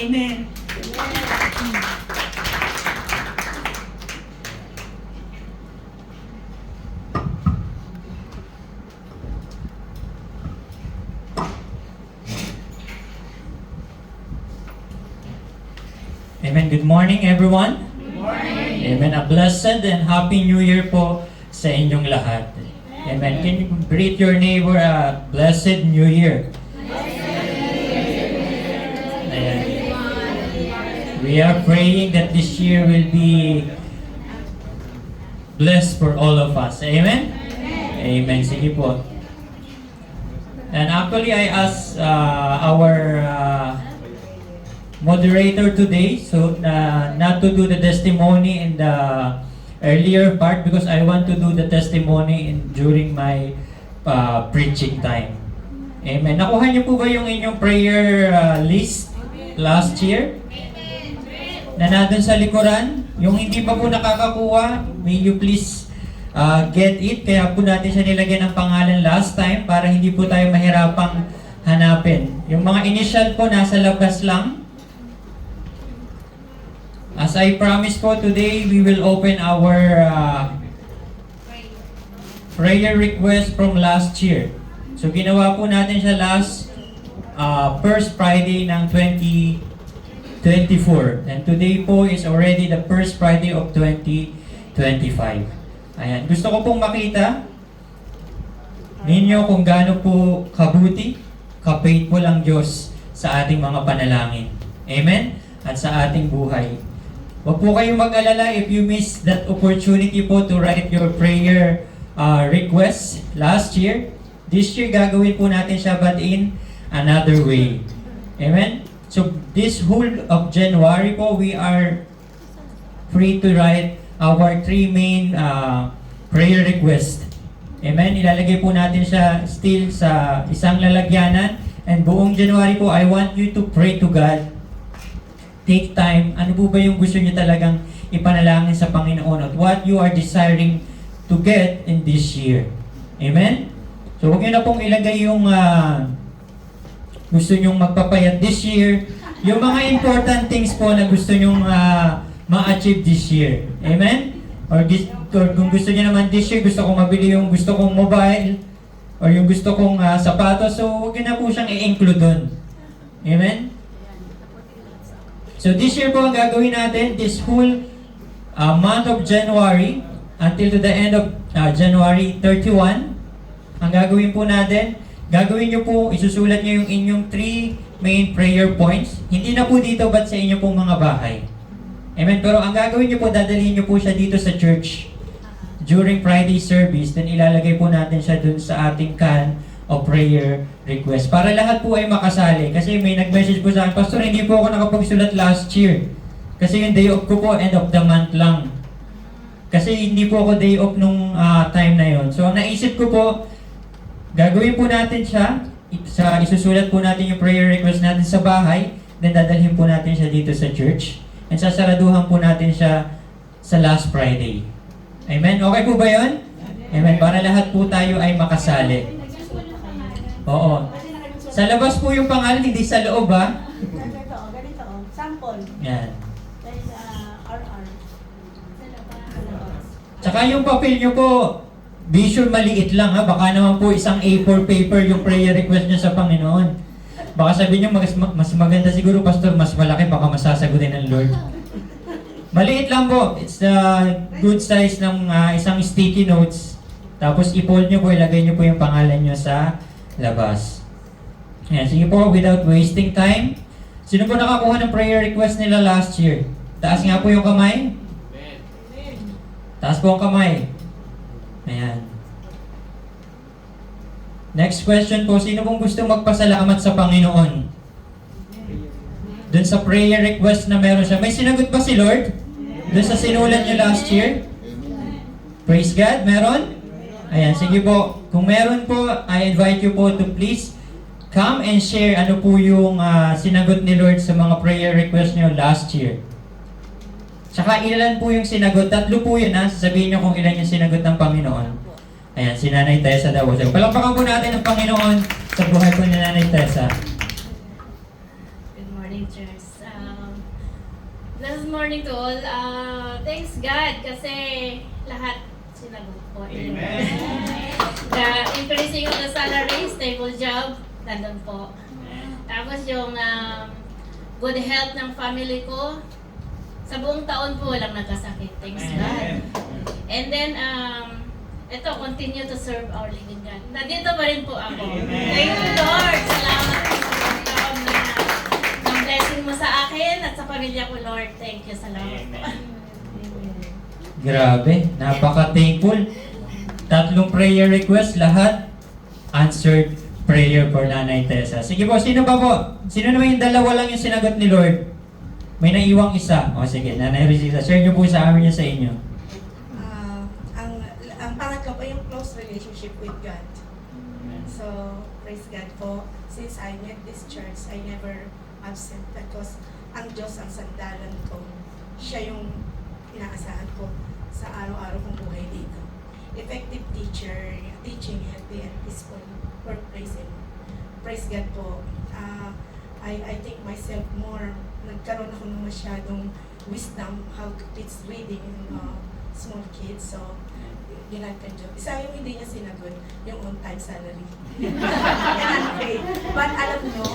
Amen. Amen. Good morning, everyone. Good morning. Amen. A blessed and happy New Year po sa inyong lahat. Amen. Can you greet your neighbor a blessed New Year? Ayan. We are praying that this year will be blessed for all of us. Amen? Amen. Sige po. And actually, I asked our moderator today, so not to do the testimony in the earlier part because I want to do the testimony during my preaching time. Amen. Nakuha niyo po ba yung inyong prayer list last year? Na nandun sa likuran? Yung hindi pa po nakakakuha, may you please get it. Kaya po natin siya nilagyan ng pangalan last time para hindi po tayo mahirapang hanapin. Yung mga initial po nasa labas lang. As I promised po today, we will open our prayer request from last year. So ginawa po natin siya last first Friday ng 2024. And today po is already the first Friday of 2025. Ayan. Gusto ko pong makita ninyo kung gaano po kabuti, ka-faithful ang Diyos sa ating mga panalangin. Amen? At sa ating buhay. Huwag po kayong mag-alala if you miss that opportunity po to write your prayer request last year. This year, gagawin po natin siya but in another way. Amen? So, this whole of January po, we are free to write our three main prayer requests. Amen? Ilalagay po natin siya still sa isang lalagyanan. And buong January po, I want you to pray to God. Take time. Ano po ba yung gusto niyo talagang ipanalangin sa Panginoon at what you are desiring to get in this year. Amen? So, huwag niyo na pong ilagay yung gusto nyong magpapayat this year. Yung mga important things po na gusto nyong ma-achieve this year. Amen? Or kung gusto niyo naman this year, gusto kong mabili yung gusto kong mobile or yung gusto kong sapatos. So, huwag niyo na po siyang i-include doon. Amen? So this year po ang gagawin natin, this whole month of January until to the end of January 31, ang gagawin po natin, gagawin nyo po, isusulat nyo yung inyong 3 main prayer points. Hindi na po dito but sa inyo pong mga bahay. Amen? Pero ang gagawin nyo po, dadalhin nyo po siya dito sa church during Friday service, then ilalagay po natin siya dun sa ating can of prayer request. Para lahat po ay makasali. Kasi may nag-message po sa akin, Pastor, hindi po ako nakapagsulat last year. Kasi yung day off ko po, end of the month lang. Kasi hindi po ako day off nung time na yon. So, ang naisip ko po, gagawin po natin siya, isusulat po natin yung prayer request natin sa bahay, then dadalhin po natin siya dito sa church, and sasaraduhan po natin siya sa last Friday. Amen? Okay po ba yun? Amen. Para lahat po tayo ay makasali. Oo. Sa labas po yung pangalan, hindi sa loob ha. Ganito. Sample. Yan. Dahil RR. Tsaka yung papel nyo po, be sure maliit lang ha. Baka naman po isang A4 paper yung prayer request nyo sa Panginoon. Baka sabihin nyo, mas maganda siguro, Pastor, mas malaki, baka masasagutin ng Lord. Maliit lang po. It's the good size ng isang sticky notes. Tapos i-fold nyo po, ilagay nyo po yung pangalan nyo sa labas. Ayan, sige po, without wasting time. Sino po nakakuha ng prayer request nila last year? Taas nga po yung kamay. Taas po ang kamay. Ayan. Next question po, sino pong gusto magpasalamat sa Panginoon? Doon sa prayer request na meron siya. May sinagot ba si Lord? Doon sa sinulat niyo last year? Praise God, meron? Ayan, sige po. Kung meron po, I invite you po to please come and share ano po yung sinagot ni Lord sa mga prayer request niyo last year. Tsaka ilan po yung sinagot? 3 po yun ha. Sasabihin niyo kung ilan yung sinagot ng Panginoon. Ayan, si Nanay Tessa daw. So, palakpakan po natin ang Panginoon sa buhay po ni Nanay Tessa. Good morning, church. Yes. This morning to all. Thanks God kasi lahat sinagot po. Amen. The increasing of the salary, stable job, nandun po. Tapos yung good health ng family ko, sa buong taon po walang nagkasakit. Thanks God. And then, ito, continue to serve our living God. Nandito pa rin po ako. Thank you, Lord. Salamat po sa buong taon na blessing mo sa akin at sa pamilya ko, Lord. Thank you. Salamat po. Grabe, napaka-thankful. 3 prayer request, lahat answered prayer for Nanay Tessa. Sige po, sino pa po? Sino naman yung dalawa lang yung sinagot ni Lord? May naiwang isa. O sige, Nanay Rosita, share nyo po sa amin yun sa inyo. Ang pangatlo po yung close relationship with God. So, praise God po. Since I met this church, I never absent because ang Diyos ang sandalan ko. Siya yung inaasahan ko sa araw-araw kong buhay dito. Effective teacher, teaching healthy and peaceful workplace. And praise God po. I think myself more, nagkaroon ako ng masyadong wisdom how to teach reading in small kids. So, ginagkan job. Isa yung hindi niya sinagot, yung on-time salary. Unpaid. But alam nyo,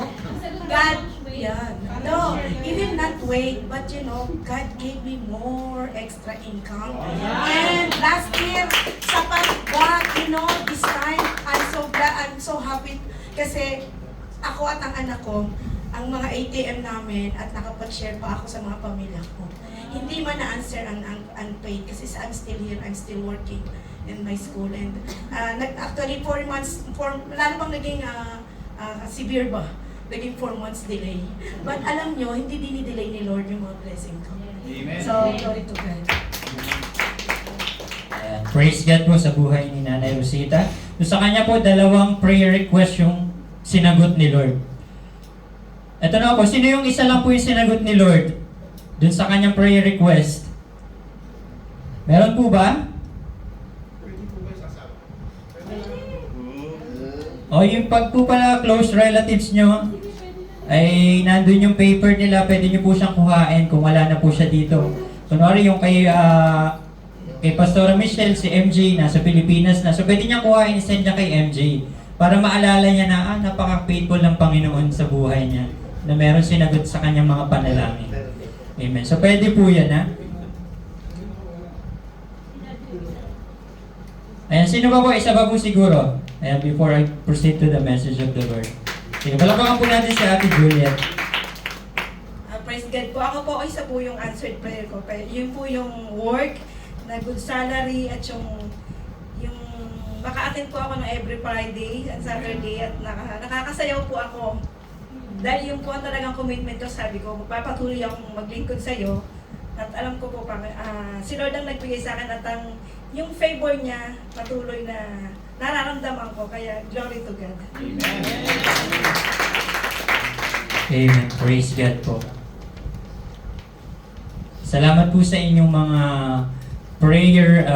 God, yan. No, even not wait, but you know, God gave me more extra income. And last year, sapat God, you know, this time, I'm so glad, I'm so happy kasi ako at ang anak ko, ang mga ATM namin at nakapag-share pa ako sa mga pamilya ko. Hindi man na-answer ang unpaid kasi I'm still here, I'm still working in my school. And actually 4 months, lalo bang naging severe ba? Naging 4 months delay. But alam nyo, hindi dinidelay ni Lord yung mga blessing ko. Amen. So, glory to God. Ayan, praise God po sa buhay ni Nanay Rosita. So, sa kanya po, 2 prayer request yung sinagot ni Lord. Ito na po, sino yung isa lang po yung sinagot ni Lord dun sa kanyang prayer request? Meron po ba? O yung pag po pala close relatives nyo, ay nandun yung paper nila, pwede nyo po siyang kuhain kung wala na po siya dito. Kunwari yung kay Pastora Michelle, si MJ, nasa Pilipinas na. So pwede niya kuhain, send niya kay MJ. Para maalala niya na, napaka-faithful ng Panginoon sa buhay niya. Na meron sinagot sa kanyang mga panalangin. Amen. So pwede po yan, ha? Ayan, sino ba po? Isa ba po siguro? Ayan, before I proceed to the message of the Lord. Sige, palakpakan po natin si Ate Juliet. Praise God po. Ako po, isa po yung answered prayer ko. Yun po yung work, na good salary, at yung maka-attend po ako ng every Friday at Saturday at nakakasayaw po ako. Dahil yung po ang talagang commitment ko, sabi ko, magpapatuloy akong maglingkod sa iyo. At alam ko po, si Lord ang nagbigay sa akin at yung favor niya, patuloy na nararamdaman ko. Kaya, glory to God. Amen. Praise God po. Salamat po sa inyong mga prayer,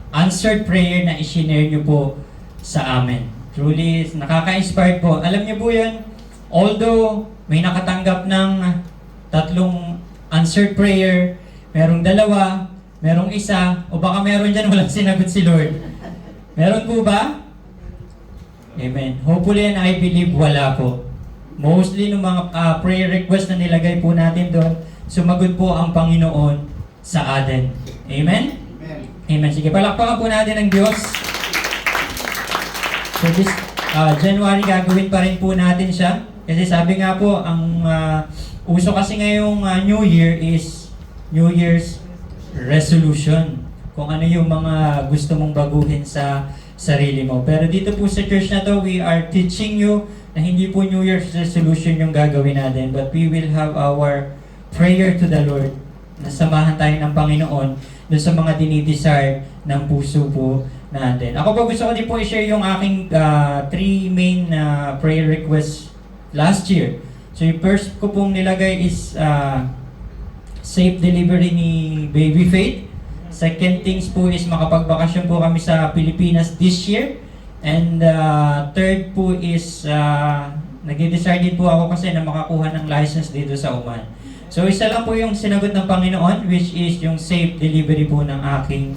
answered prayer na i-share nyo po sa amin. Truly, nakaka-inspire po. Alam niyo po yan, although may nakatanggap ng 3 answered prayer, merong 2, merong 1, o baka meron dyan walang sinagot si Lord. Meron po ba? Amen. Hopefully and I believe wala po. Mostly ng mga prayer request na nilagay po natin doon, sumagot po ang Panginoon sa atin. Amen? Amen. Sige, palakpakan po natin ang Diyos. So this January gagawin pa rin po natin siya. Kasi sabi nga po, ang uso kasi ngayong New Year is New Year's resolution. Kung ano yung mga gusto mong baguhin sa sarili mo. Pero dito po sa church na to, we are teaching you na hindi po New Year's resolution yung gagawin natin. But we will have our prayer to the Lord. Nasamahan tayo ng Panginoon doon sa mga dinidesire ng puso po natin. Ako po gusto ko din po i-share yung aking 3 main prayer requests last year. So yung first ko pong nilagay is safe delivery ni Baby Faith. Second things po is makapagbakasyon po kami sa Pilipinas this year. And third po is Nag-desire din po ako kasi na makakuha ng license dito sa Oman. So isa lang po yung sinagot ng Panginoon, which is yung safe delivery po ng aking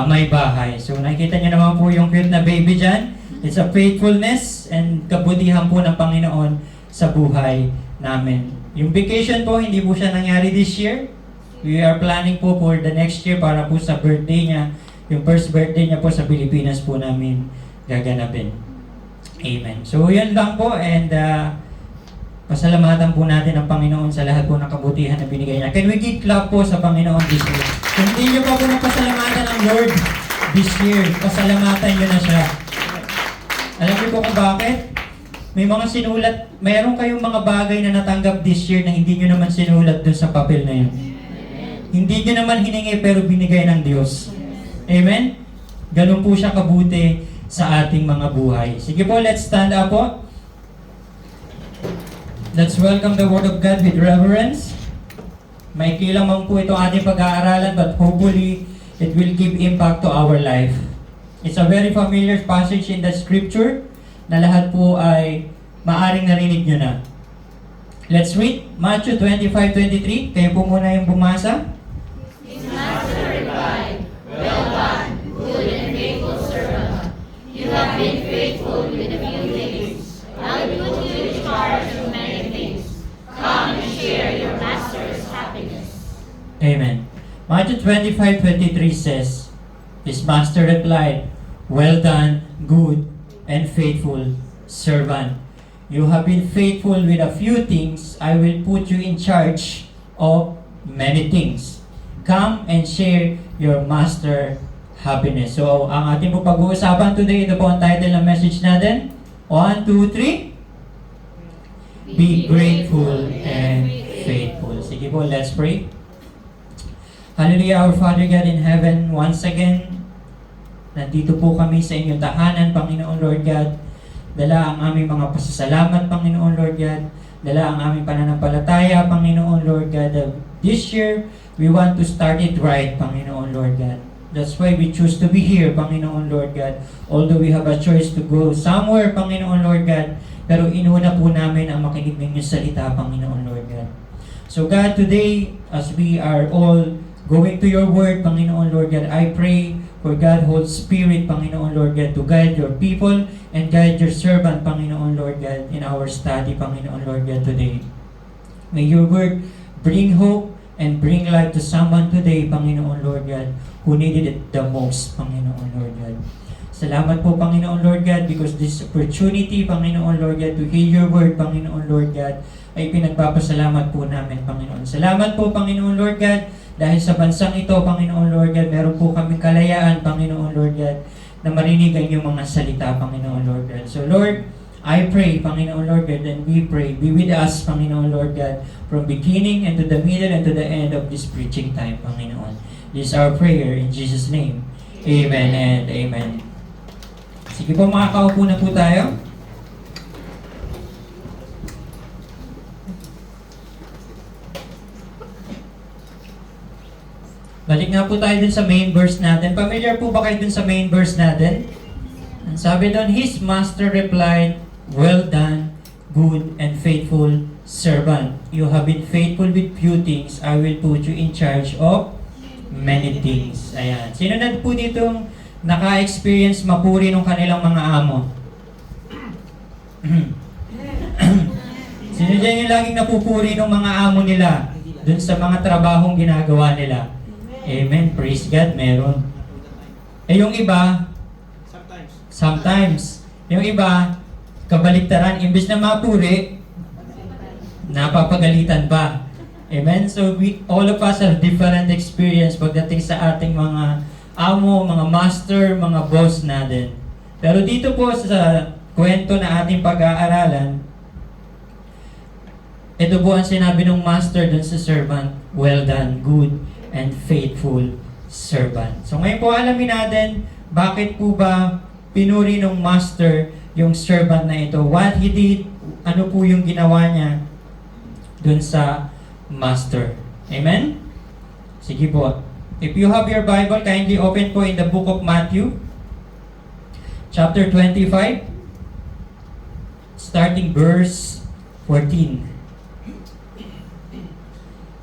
may bahay. So nakikita niyo naman po yung cute na baby dyan. It's a faithfulness and kabutihan po ng Panginoon sa buhay namin. Yung vacation po, hindi po siya nangyari this year. We are planning po for the next year para po sa birthday niya. Yung first birthday niya po sa Pilipinas po namin gaganapin. Amen. So yun lang po, and pasalamatan po natin ang Panginoon sa lahat po ng kabutihan na binigay niya. Can we give clap po sa Panginoon this year? Kung hindi niyo pa po napasalamatan ang Lord this year, pasalamatan niyo na siya. Alam niyo po kung bakit? May mga sinulat, mayroon kayong mga bagay na natanggap this year na hindi niyo naman sinulat dun sa papel na yun. Hindi niyo naman hiningi pero binigay ng Diyos. Amen? Ganun po siya kabuti sa ating mga buhay. Sige po, let's stand up po. Let's welcome the Word of God with reverence. Maikli lamang po itong ating pag-aaralan, but hopefully it will give impact to our life. It's a very familiar passage in the Scripture na lahat po ay maaring narinig nyo na. Let's read Matthew 25:23. Kayo po muna yung bumasa. His master replied, "Well done, good and faithful servant. You have been faithful with a few things. I'll put you in charge of many things. Come and share your master's happiness." Amen. Matthew 25:23 says, His master replied, "Well done, good and faithful servant. You have been faithful with a few things. I will put you in charge of many things. Come and share your master happiness." So, ang ating po pag-uusapan today, ito po ang title ng message natin. 1, 2, 3. Be grateful and faithful. Sige po, let's pray. Hallelujah, our Father God in heaven, once again, nandito po kami sa inyong tahanan, Panginoon Lord God. Dala ang aming mga pasasalamat, Panginoon Lord God. Dala ang aming pananampalataya, Panginoon Lord God. This year, we want to start it right, Panginoon Lord God. That's why we choose to be here, Panginoon Lord God. Although we have a choice to go somewhere, Panginoon Lord God, pero inuna po namin ang makinig ng iyong salita, Panginoon Lord God. So God, today, as we are all going to your word, Panginoon Lord God, I pray for God, Holy Spirit, Panginoon Lord God, to guide your people and guide your servant, Panginoon Lord God, in our study, Panginoon Lord God, today. May your word bring hope and bring life to someone today, Panginoon Lord God, who needed it the most, Panginoon Lord God. Salamat po, Panginoon Lord God, because this opportunity, Panginoon Lord God, to hear your word, Panginoon Lord God, ay pinagpapasalamat po namin, Panginoon. Salamat po, Panginoon Lord God, dahil sa bansang ito, Panginoon Lord God, meron po kami kalayaan, Panginoon Lord God, na marinig ang iyong mga salita, Panginoon Lord God. So Lord, I pray, Panginoon Lord God, and we pray, be with us, Panginoon Lord God, from beginning and to the middle and to the end of this preaching time, Panginoon. This is our prayer in Jesus' name. Amen and amen. Sige po, makakaupo na po tayo. Balik nga po tayo dun sa main verse natin. Familiar po ba kayo dun sa main verse natin? Ang sabi doon, His master replied, "Well done, good and faithful servant. You have been faithful with few things. I will put you in charge of many things." Ayan. Sino na po ditong naka-experience mapuri ng kanilang mga amo? Sino dyan yung laging napupuri ng mga amo nila dun sa mga trabahong ginagawa nila? Amen. Praise God. Meron. Eh yung iba, sometimes. Yung iba, kabaliktaran. Imbes na mapuri, napapagalitan pa. Amen. So all of us have different experience pagdating sa ating mga amo, mga master, mga boss natin. Pero dito po sa kwento na ating pag-aaralan, ito po ang sinabi ng master dun sa servant, "Well done, good and faithful servant." So ngayon po alamin natin, bakit po ba pinuri ng master yung servant na ito? What he did, ano po yung ginawa niya dun sa master. Amen? Sige po. If you have your Bible, kindly open po in the book of Matthew, chapter 25. starting verse 14.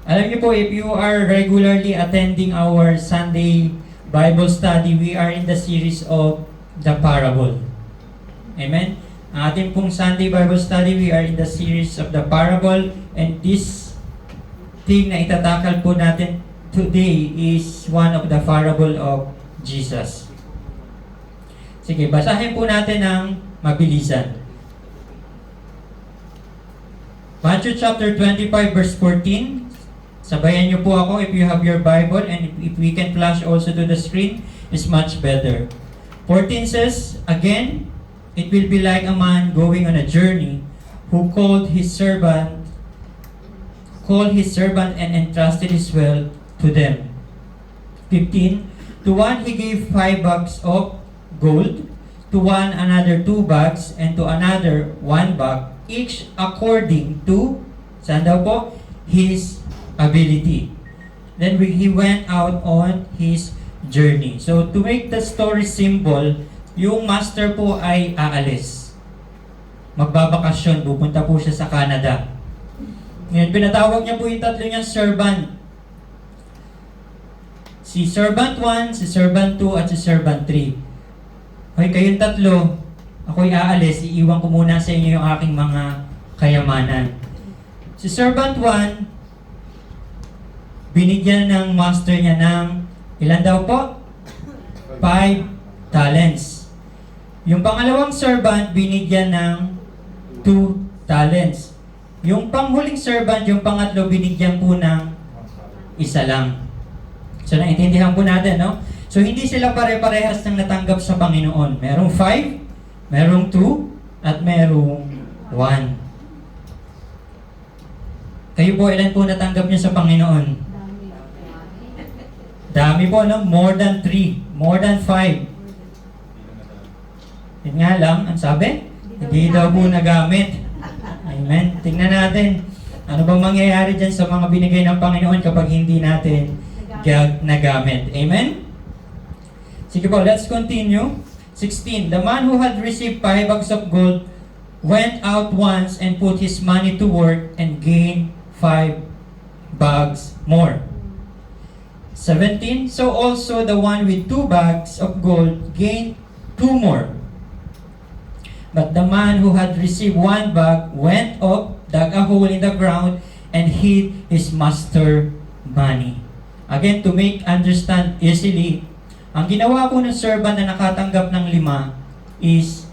Alam niyo po, if you are regularly attending our Sunday Bible study, we are in the series of the parable. Amen? Ang ating pong Sunday Bible study, we are in the series of the parable, and this thing na itatakal po natin today is one of the parable of Jesus. Sige, basahin po natin ng mabilisan. Matthew chapter 25 verse 14. Sabayan niyo po ako if you have your Bible, and if we can flash also to the screen, is much better. 14 says, again, it will be like a man going on a journey who called his servant and entrusted his wealth to them. 15, to one he gave 5 bags of gold, to one another 2 bags, and to another 1 bag, each according to, saan daw po? His ability. Then he went out on his journey. So to make the story simple, yung master po ay aalis. Magbabakasyon, pupunta po siya sa Canada. Ngayon, pinatawag niya po yung tatlo niyang servant. Si servant 1, si servant 2, at si servant 3. Okay, kayong tatlo, ako'y aalis, iiwan ko muna sa inyo yung aking mga kayamanan. Si servant 1, binigyan ng master niya ng, ilan daw po? 5 talents. Yung pangalawang servant, binigyan ng 2 talents. Yung panghuling servant, yung pangatlo, binigyan po ng 1 lang. So, naintindihan po natin, no? So, hindi sila pare-parehas ng natanggap sa Panginoon. Merong 5, merong 2, at merong 1. Kayo po, ilan po natanggap niyo sa Panginoon? Dami po, no? More than 3, more than 5. Yun nga lang, ang sabi? Hindi daw po nagamit. Amen. Tingnan natin. Ano bang mangyayari dyan sa mga binigay ng Panginoon kapag hindi natin nagamit? Amen? Sige po, let's continue. 16. The man who had received 5 bags of gold went out once and put his money to work and gained 5 bags more. 17. So also the one with 2 bags of gold gained 2 more. But the man who had received 1 bag went up, dug a hole in the ground, and hid his master money. Again, to make understand easily, ang ginawa po ng servant na nakatanggap ng 5 is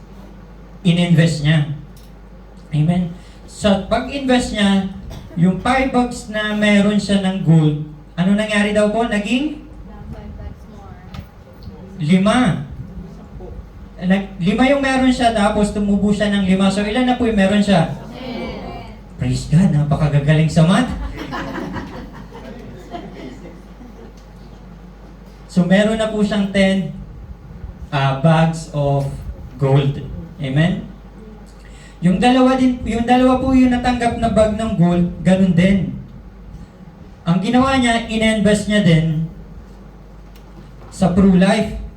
ininvest niya. Amen? Sa pag-invest niya, yung 5 bags na meron siya ng gold, ano nangyari daw po? Naging 5. 5 yung meron siya, tapos tumubo siya ng 5. So, ilan na po yung meron siya? 10. Praise God, napakagagaling sa math. So, meron na po siyang 10 bags of gold. Amen? Yung dalawa po yung natanggap na bag ng gold, ganun din. Ang ginawa niya, in-invest niya din sa Pro-Life.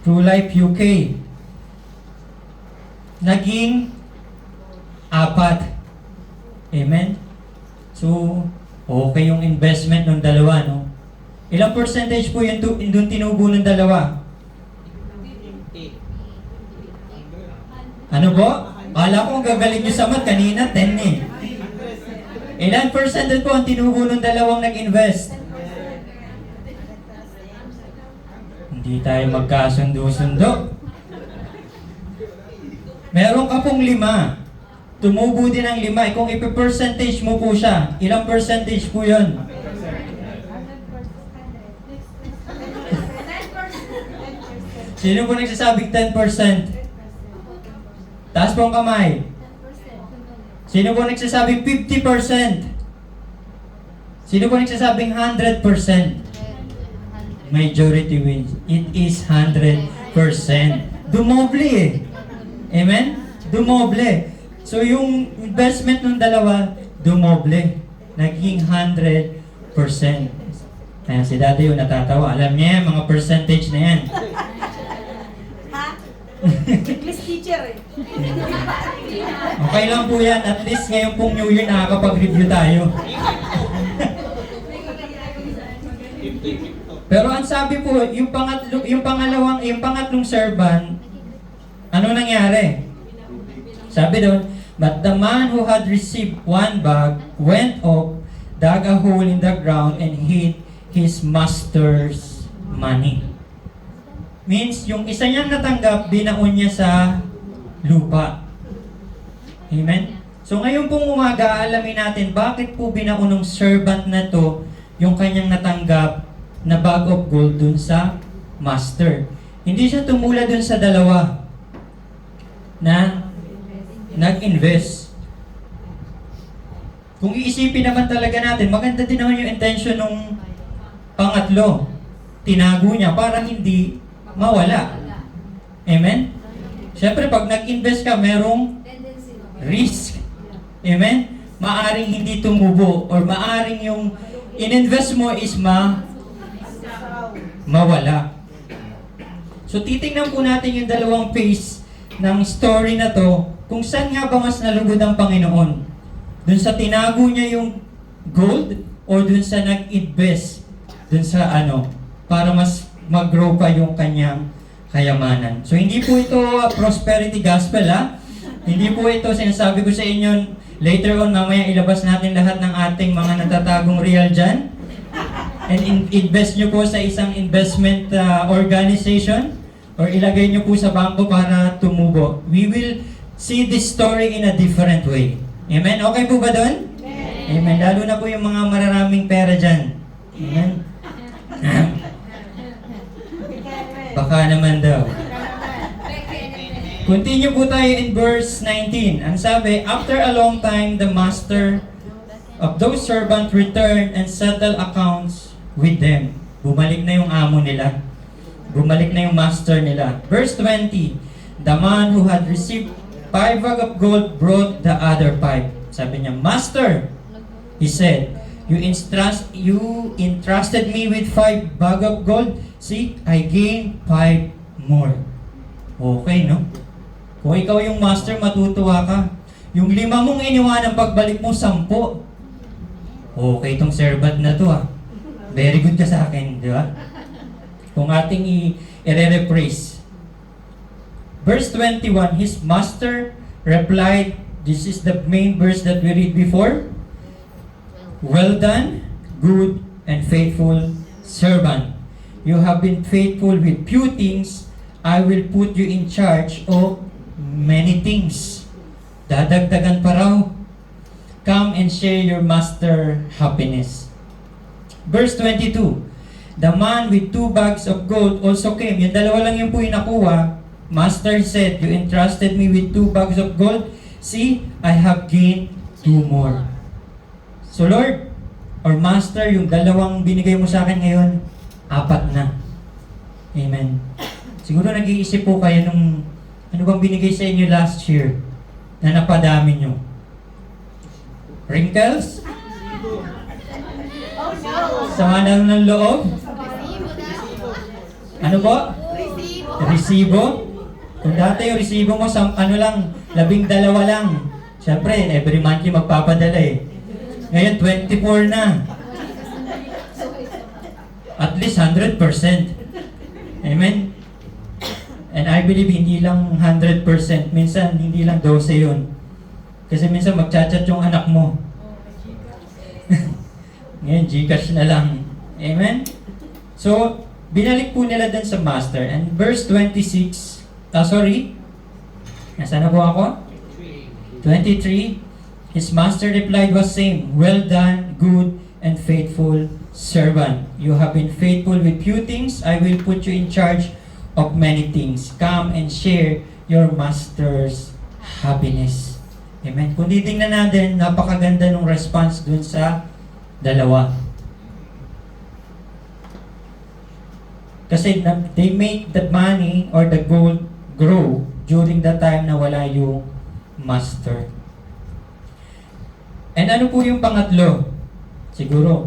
Pro-Life UK. Naging 4. Amen? So, okay yung investment ng dalawa, no? Ilang percentage po yung doon tinubo ng dalawa? Ano po? Kala ko gagaling nyo sa math, kanina 10 eh. Ilan percentage po ang tinubo ng dalawang nag-invest? Hindi tayo magkasundo-sundo. Meron ka pong 5. Tumubo din ang 5. Kung ipi-percentage mo po siya, ilang percentage po yun? 10%. Sino po nagsasabing 10%? Taas po ang kamay. Sino po nagsasabing 50%? Sino po nagsasabing 100%? Majority wins. It is 100%. Dumoble eh. Amen? Dumoble. So yung investment ng dalawa, dumoble. Naging 100%. Ayan, si Daddy yung natatawa. Alam niya yan, mga percentage na yan. English teacher eh. Okay lang po yan. At least ngayon pong New Year nakakapag-review tayo. Pero ang sabi po, yung pangatlong servant, ano nangyari? Sabi doon, but the man who had received one bag went up, dug a hole in the ground, and hid his master's money. Means, yung isa niyang natanggap, binaon niya sa lupa. Amen? So ngayon pong umaga, alamin natin bakit po binaon ng servant na to yung kanyang natanggap na bag of gold dun sa master. Hindi siya tumula dun sa dalawa na nag-invest. Kung iisipin naman talaga natin, maganda din naman yung intention ng pangatlo. Tinago niya para hindi mawala. Amen? Siyempre, pag nag-invest ka, merong risk. Amen? Maaring hindi tumubo or maaring yung in-invest mo is mawala. So, titingnan po natin yung dalawang phase ng story na to kung saan nga ba mas nalugod ang Panginoon. Dun sa tinago niya yung gold o dun sa nag-invest dun sa para mas mag-grow pa yung kanyang kayamanan. So, hindi po ito prosperity gospel, ha? Hindi po ito, sinasabi ko sa inyo, later on, mamaya ilabas natin lahat ng ating mga natatagong real dyan. And invest nyo po sa isang investment organization or ilagay nyo po sa bangko para tumubo. We will see this story in a different way. Amen? Okay po ba doon? Amen. Lalo na po yung mga mararaming pera dyan. Amen? Baka naman daw. Continue po tayo in verse 19. Ang sabi, after a long time, the master of those servants returned and settled accounts with them. Bumalik na yung amo nila. Bumalik na yung master nila. Verse 20, the man who had received 5 bags of gold brought the other 5. Sabi niya, Master, he said, you entrusted me with 5 bags of gold. See, I gained 5 more. Okay, no? Kung ikaw yung master, matutuwa ka. Yung 5 mong iniwanan, pagbalik mo 10. Okay, itong servant na to, very good ka sa akin, di ba? Kung ating i-rephrase. Verse 21, his master replied, this is the main verse that we read before. Well done, good and faithful servant. You have been faithful with few things. I will put you in charge of many things. Dadagdagan pa raw. Come and share your master happiness. Verse 22, the man with 2 bags of gold also came. Yung dalawa lang yung po yung nakuha. Master said, you entrusted me with 2 bags of gold. See, I have gained 2 more. So Lord, or Master, yung dalawang binigay mo sa akin ngayon, 4 na. Amen. Siguro nag-iisip po kayo nung ano bang binigay sa inyo last year na napadami nyo? Wrinkles? Sama na ng loob? Ano po? Resibo? Kung dati yung resibo mo, 12 lang. Siyempre, every month yung magpapadala eh. Ngayon, 24 na. At least 100%. Amen? And I believe hindi lang 100%. Minsan, hindi lang 12 yun. Kasi minsan magchat-chat yung anak mo. Ngayon, Gcash na lang. Amen? So, binalik po nila din sa master. And verse 26, Nasaan na po ako? 23. His master replied was same, well done, good and faithful servant. You have been faithful with few things. I will put you in charge of many things. Come and share your master's happiness. Amen. Kung titingnan natin, napakaganda ng response dun sa dalawa. Kasi they make the money or the gold grow during the time na wala yung master. And ano po yung pangatlo? Siguro,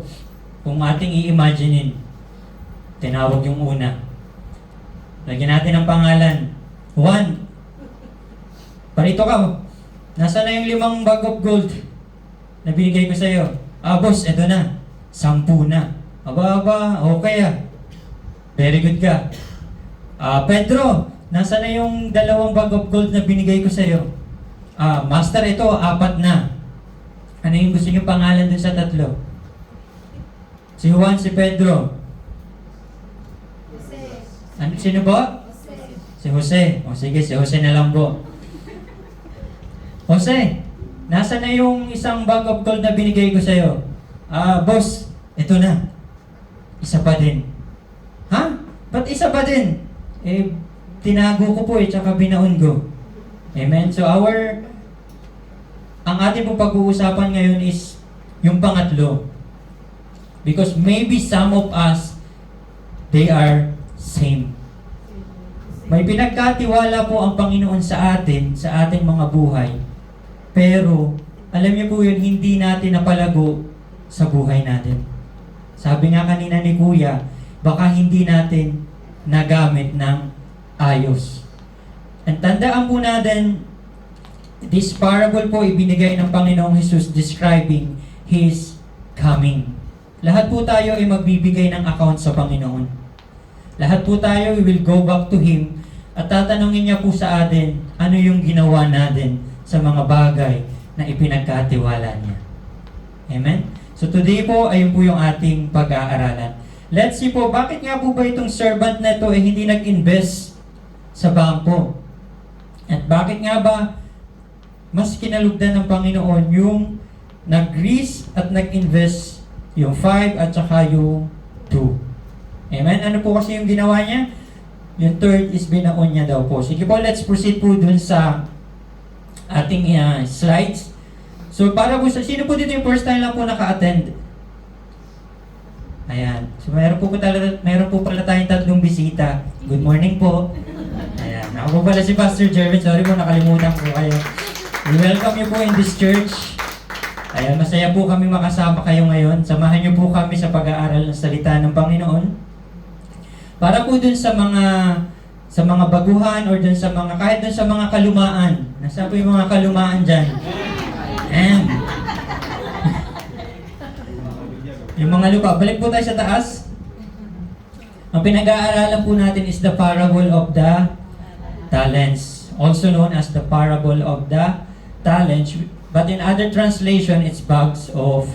kung ating i-imaginein, tinawag yung una. Lagyan natin ang pangalan, 1. Parito ka. Nasaan na yung 5 bag of gold na binigay ko sa'yo? Boss, eto na. 10 na. Aba, okay Very good ka. Pedro, nasaan na yung 2 bag of gold na binigay ko sa'yo? Master, ito, 4 na. Ano yung gusto niyo pangalan dun sa 3? Si Juan, si Pedro. Ano, sino ba? Si Jose. O sige, si Jose na lang po. Jose, nasa na yung 1 bag of gold na binigay ko sa'yo? Boss, ito na. Isa pa din. Ha? Ba't isa pa din? Tinago ko po tsaka binaon ko. Amen? So ang ating pong pag-uusapan ngayon is yung pangatlo. Because maybe some of us, they are same. May pinagkatiwala po ang Panginoon sa atin, sa ating mga buhay. Pero, alam niyo po yun, hindi natin napalago sa buhay natin. Sabi nga kanina ni Kuya, baka hindi natin nagamit ng ayos. Ang tandaan po natin, this parable po ibinigay ng Panginoong Jesus describing His coming. Lahat po tayo ay magbibigay ng account sa Panginoon. Lahat po tayo, we will go back to Him at tatanungin niya po sa atin ano yung ginawa natin sa mga bagay na ipinagkatiwala niya. Amen? So today po, ayun po yung ating pag-aaralan. Let's see po, bakit nga po ba itong servant na ito ay hindi nag-invest sa bangko? At bakit nga ba mas kinalugdan ng Panginoon yung nag-risk at nag-invest yung 5 at saka yung 2? Amen? Ano po kasi yung ginawa niya? Yung 3 is binaon niya daw po. Sige po, let's proceed po dun sa ating slides. So para po sa, sino po dito yung first time lang po naka-attend? Ayan. So meron po pala tayong 3 bisita. Good morning po. Ayan. Ako po pala si Pastor Jervin. Sorry po, nakalimutan po kayo. We welcome you po in this church. Ayan, masaya po kami makasama kayo ngayon. Samahan niyo po kami sa pag-aaral ng salita ng Panginoon. Para po dun sa mga baguhan or dun sa mga, kahit dun sa mga kalumaan. Nasaan po yung mga kalumaan dyan? Ayan. Yung mga lupa. Balik po tayo sa taas. Ang pinag-aaralan po natin is the parable of the talents. Also known as the parable of the talents. But in other translation, it's bags of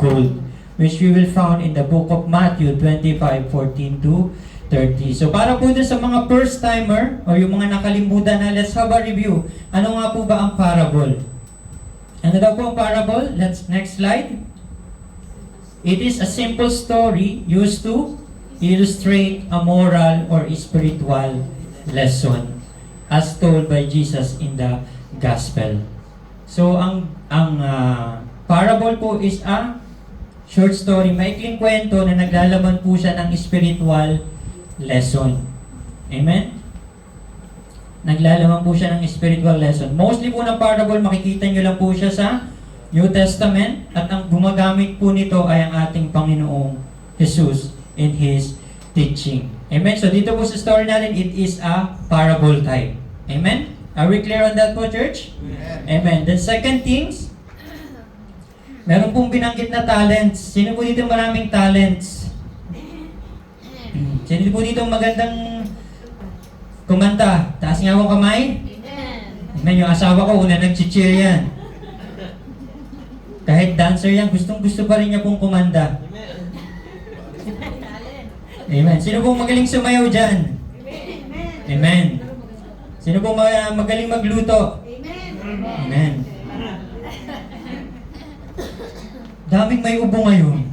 gold. Which we will found in the book of Matthew 25:14-30. So para po dun sa mga first-timer o yung mga nakalimutan na, let's have a review. Ano nga po ba ang parable? Ano daw po ang parable? Next slide. It is a simple story used to illustrate a moral or spiritual lesson as told by Jesus in the Gospel. So ang parable po is a short story, maikling kwento na naglalaman po siya ng spiritual lesson. Amen? Naglalaman po siya ng spiritual lesson. Mostly po ng parable, makikita nyo lang po siya sa New Testament at ang gumagamit po nito ay ang ating Panginoong Jesus in His teaching. Amen? So dito po sa story natin, it is a parable type. Amen? Are we clear on that po, church? Amen. Then second things, meron pong binanggit na talents. Sino po dito maraming talents? Sino po dito magandang kumanta? Taas nga mo kamay. Amen. Yung asawa ko, una nag-cheer yan. Kahit dancer yan, gustong-gusto pa rin niya pong kumanda. Amen. Sino pong magaling sumayaw dyan? Amen. Sino pong magaling magluto? Amen. Daming may ubo ngayon.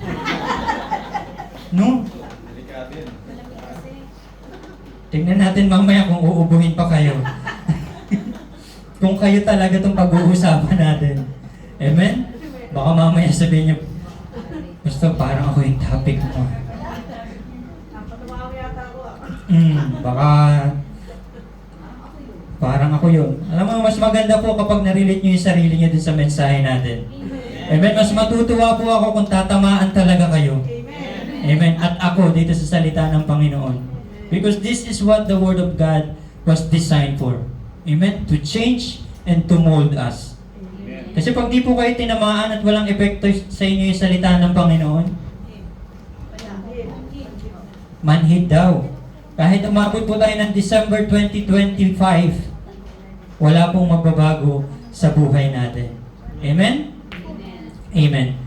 No? Tingnan natin mamaya kung uubuhin pa kayo. Kung kayo talaga itong pag-uusapan natin. Amen? Baka mamaya sabihin niyo, basta parang ako yung topic mo. Baka parang ako yun. Alam mo, mas maganda po kapag narelate nyo yung sarili nyo dun sa mensahe natin. Amen? Mas matutuwa po ako kung tatamaan talaga kayo. Amen? At ako dito sa salita ng Panginoon. Because this is what the Word of God was designed for. Amen? To change and to mold us. Kasi pag di po kayo tinamaan at walang epekto sa inyo yung salita ng Panginoon, manhid daw. Kahit umabot po tayo ng December 2025, wala pong magbabago sa buhay natin. Amen? Amen.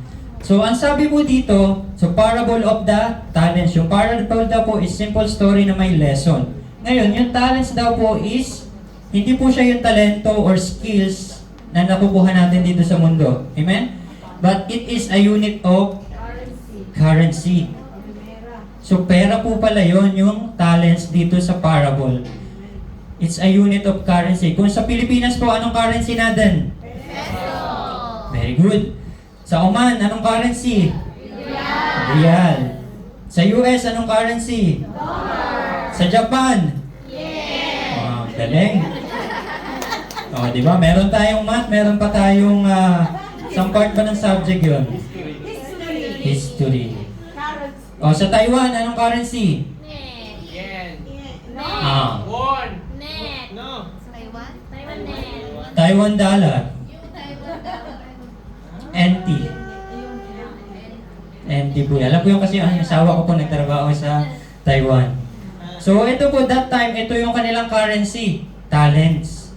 So, ang sabi po dito, so parable of the talents. Yung parable daw po is simple story na may lesson. Ngayon, yung talents daw po is, hindi po siya yung talento or skills na nakukuha natin dito sa mundo. Amen? But it is a unit of currency. So, pera po pala yon yung talents dito sa parable. It's a unit of currency. Kung sa Pilipinas po, anong currency natin? Peso! Very good. Sa Oman, anong currency? Real. Sa US, anong currency? Dollar! Sa Japan? Yeah! Wow, galing. O, di ba? Meron tayong math, meron pa tayong isang part ba ng subject yun? History. O, sa Taiwan, anong currency? Net! Yen. Ah, Won. Net! No. Taiwan? Taiwan net! Taiwan dollar. NT. NT po. Alam ko yung kasi ang asawa ko po nagtrabaho sa Taiwan. So, ito po, that time, ito yung kanilang currency. Talents.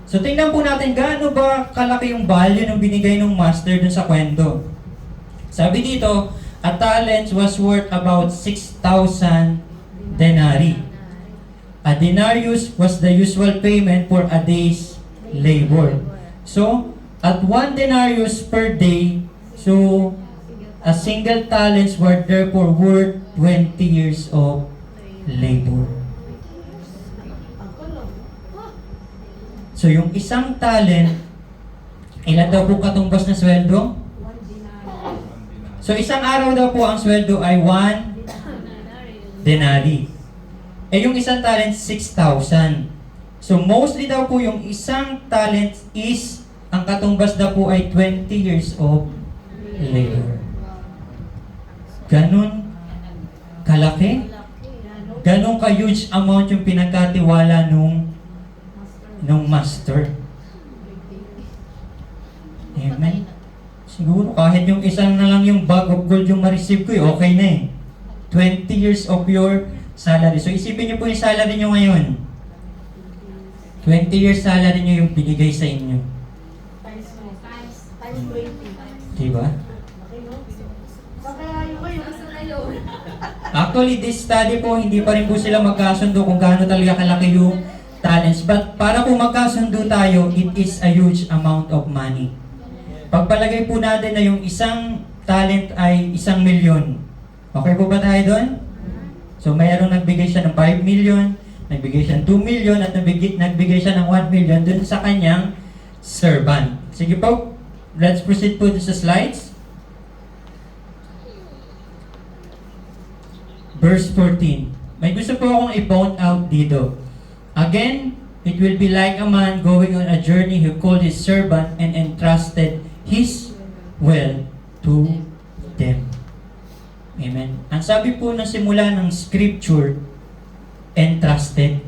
So, tingnan po natin, gaano ba kalaki yung value ng binigay ng master dun sa kwento. Sabi dito, a talent was worth about 6,000 denarii. A denarius was the usual payment for a day's labor. So, at 1 denarius per day, so a single talents were therefore worth 20 years of labor. So, yung isang talent, ilan daw po katumbas na sweldo? So, isang araw daw po ang sweldo ay 1 denarii. Eh, yung isang talent, 6,000. So, mostly daw po yung isang talent is, ang katumbas daw po ay 20 years of labor. Ganun kalaki? Ganun ka-huge amount yung pinagkatiwala nung master. Amen. Siguro kahit yung isang na lang yung bag of gold yung ma-receive ko, okay na eh. 20 years of your salary. So isipin niyo po yung salary niyo ngayon. 20 years salary niyo yung binigay sa inyo. Times 20. Diba? So, kaya yung ngayon, Actually, this study po, hindi pa rin po sila magkasundo kung gaano talaga kalaki yung talents. But para po magkasundo tayo, it is a huge amount of money. Pagpalagay po natin na yung isang talent ay 1,000,000. Okay po ba tayo doon? So mayroong nagbigay siya ng 5 million, nagbigay siya ng 2 million, at nagbigay siya ng 1 million dun sa kanyang servant. Sige po, let's proceed po sa slides. Verse 14. May gusto po akong i-point out dito. Again, it will be like a man going on a journey who called his servant and entrusted his will to them. Amen. Ang sabi po ng simula ng scripture, entrusted.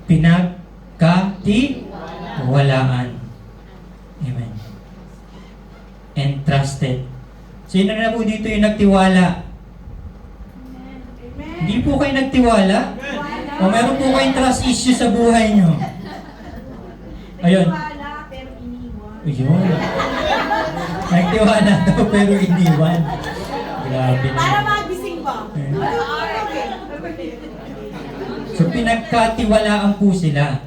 Pinagkatiwalaan. Amen. Entrusted. Sino na po dito yung nagtiwala? Hindi po kayo nagtiwala? O meron po kayong trust issue sa buhay nyo? Ayun. wala, pero iniwan. Ayun. Nagtiwala daw pero iniwan. Grabe na. Para magising ba? So pinagkatiwalaan po sila.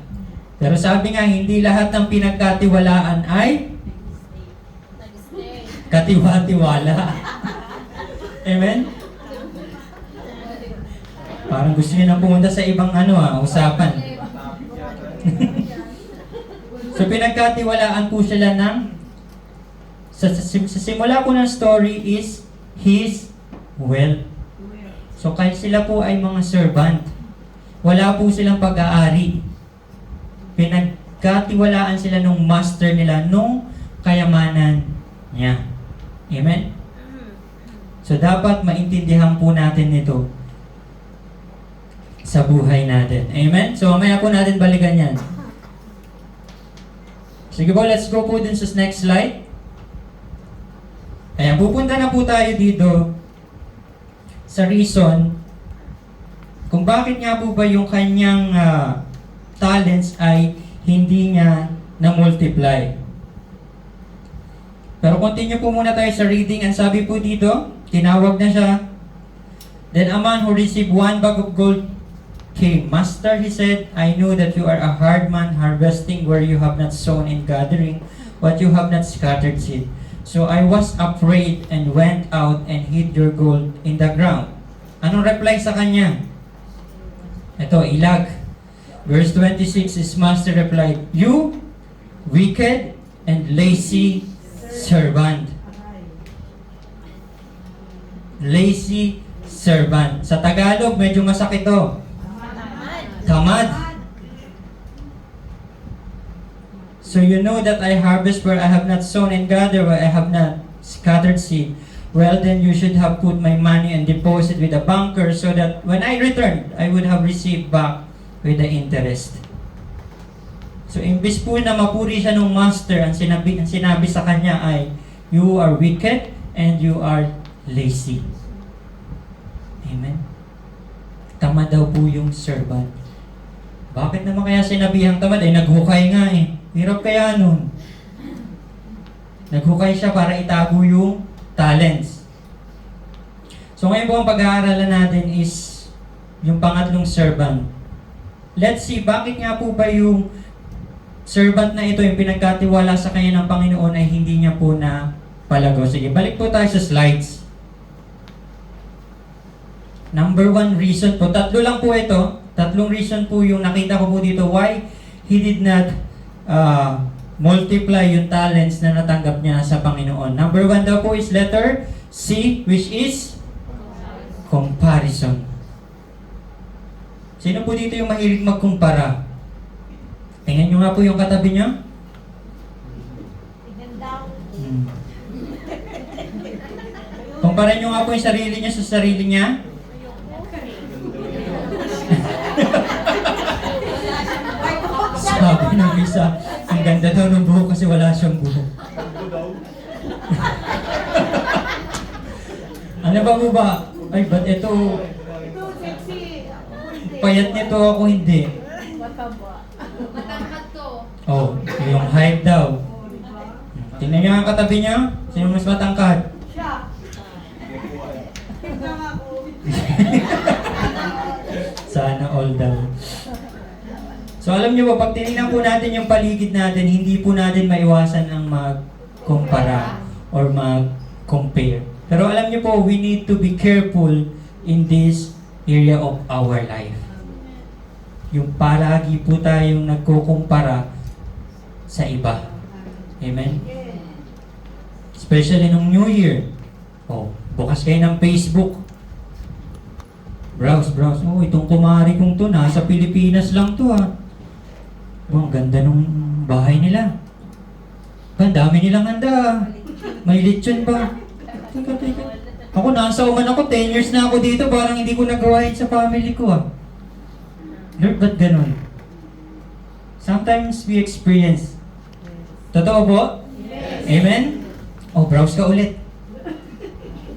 Pero sabi nga, hindi lahat ng pinagkatiwalaan ay Nag-stay. katiwa-tiwala. Amen? Parang gusto niyo na pumunta sa ibang usapan. So pinagkatiwalaan po sila ng sa simula po ng story is his will. So kahit sila po ay mga servant, wala po silang pag-aari. Pinagkatiwalaan sila nung master nila, nung kayamanan niya. Amen? So dapat maintindihan po natin ito. sa buhay natin. Amen? So, mamaya po natin balikan yan. Sige po, let's go po dun sa next slide. Ayan, pupunta na po tayo dito sa reason kung bakit nga po ba yung kanyang talents ay hindi niya na-multiply. Pero continue po muna tayo sa reading. Ang sabi po dito, tinawag na siya. Then a man who received 1 bag of gold came. Master, he said, I know that you are a hard man, harvesting where you have not sown and gathering what you have not scattered seed. So I was afraid and went out and hid your gold in the ground. Anong reply sa kanya? Ito, ilag. Verse 26, his master replied, you wicked and lazy servant. Lazy servant. Sa Tagalog, medyo masakit to. Tamad. So you know that I harvest where I have not sown and gather where I have not scattered seed. Well, then you should have put my money and deposit with a banker so that when I returned, I would have received back with the interest. So imbis po na mapuri siya ng master, ang sinabi sa kanya ay, you are wicked and you are lazy. Amen? Tamad daw po yung servant. Bakit naman kaya sinabihang tamad? Ay naghukay nga eh. Hirap kaya nun. Naghukay siya para itago yung talents. So ngayon po ang pag-aaralan natin is yung pangatlong servant. Let's see, bakit nga po ba yung servant na ito, yung pinagkatiwala sa kanya ng Panginoon ay hindi niya po na palago. Sige, balik po tayo sa slides. Number 1 reason po, tatlo lang po ito. Tatlong reason po yung nakita ko po dito why he did not multiply yung talents na natanggap niya sa Panginoon. Number 1 daw po is letter C, which is comparison. Sino po dito yung mahilig magkumpara? Tingnan nyo nga po yung katabi nyo. Tignan daw. Kumpara nyo nga po yung sarili niya sa sarili niya. Sabi ng isa, ang ganda daw ng buhok kasi wala siyang buhok. Ano ba mo ba? Ay, ba't ito? Ito, sexy. Payat nito ako hindi. Mataba. Matangkad to. Oh, yung height daw. Oh, di ba? Tingnan niyo ang katabi niya. Sino mas matangkad? Siya. Tignan ako. Sana all daw. So alam niyo ba, pag tinignan po natin yung paligid natin, hindi po natin maiwasan ang mag-kumpara or mag-compare. Pero alam niyo po, we need to be careful in this area of our life. Yung palagi po tayong nagkukumpara sa iba. Amen? Especially nung New Year. Oh, bukas kayo ng Facebook. Browse. Oh, itong kumari kong to, nasa Pilipinas lang to ah. Oh, ang ganda nung bahay nila. Ang dami nilang handa. May lechon ba? Teka. Ako, nasa uman ako, 10 years na ako dito, parang hindi ko nagawa yun sa family ko ah. Lord, ba't ganun? Sometimes we experience. Totoo po? Yes. Amen? Oh, browse ka ulit.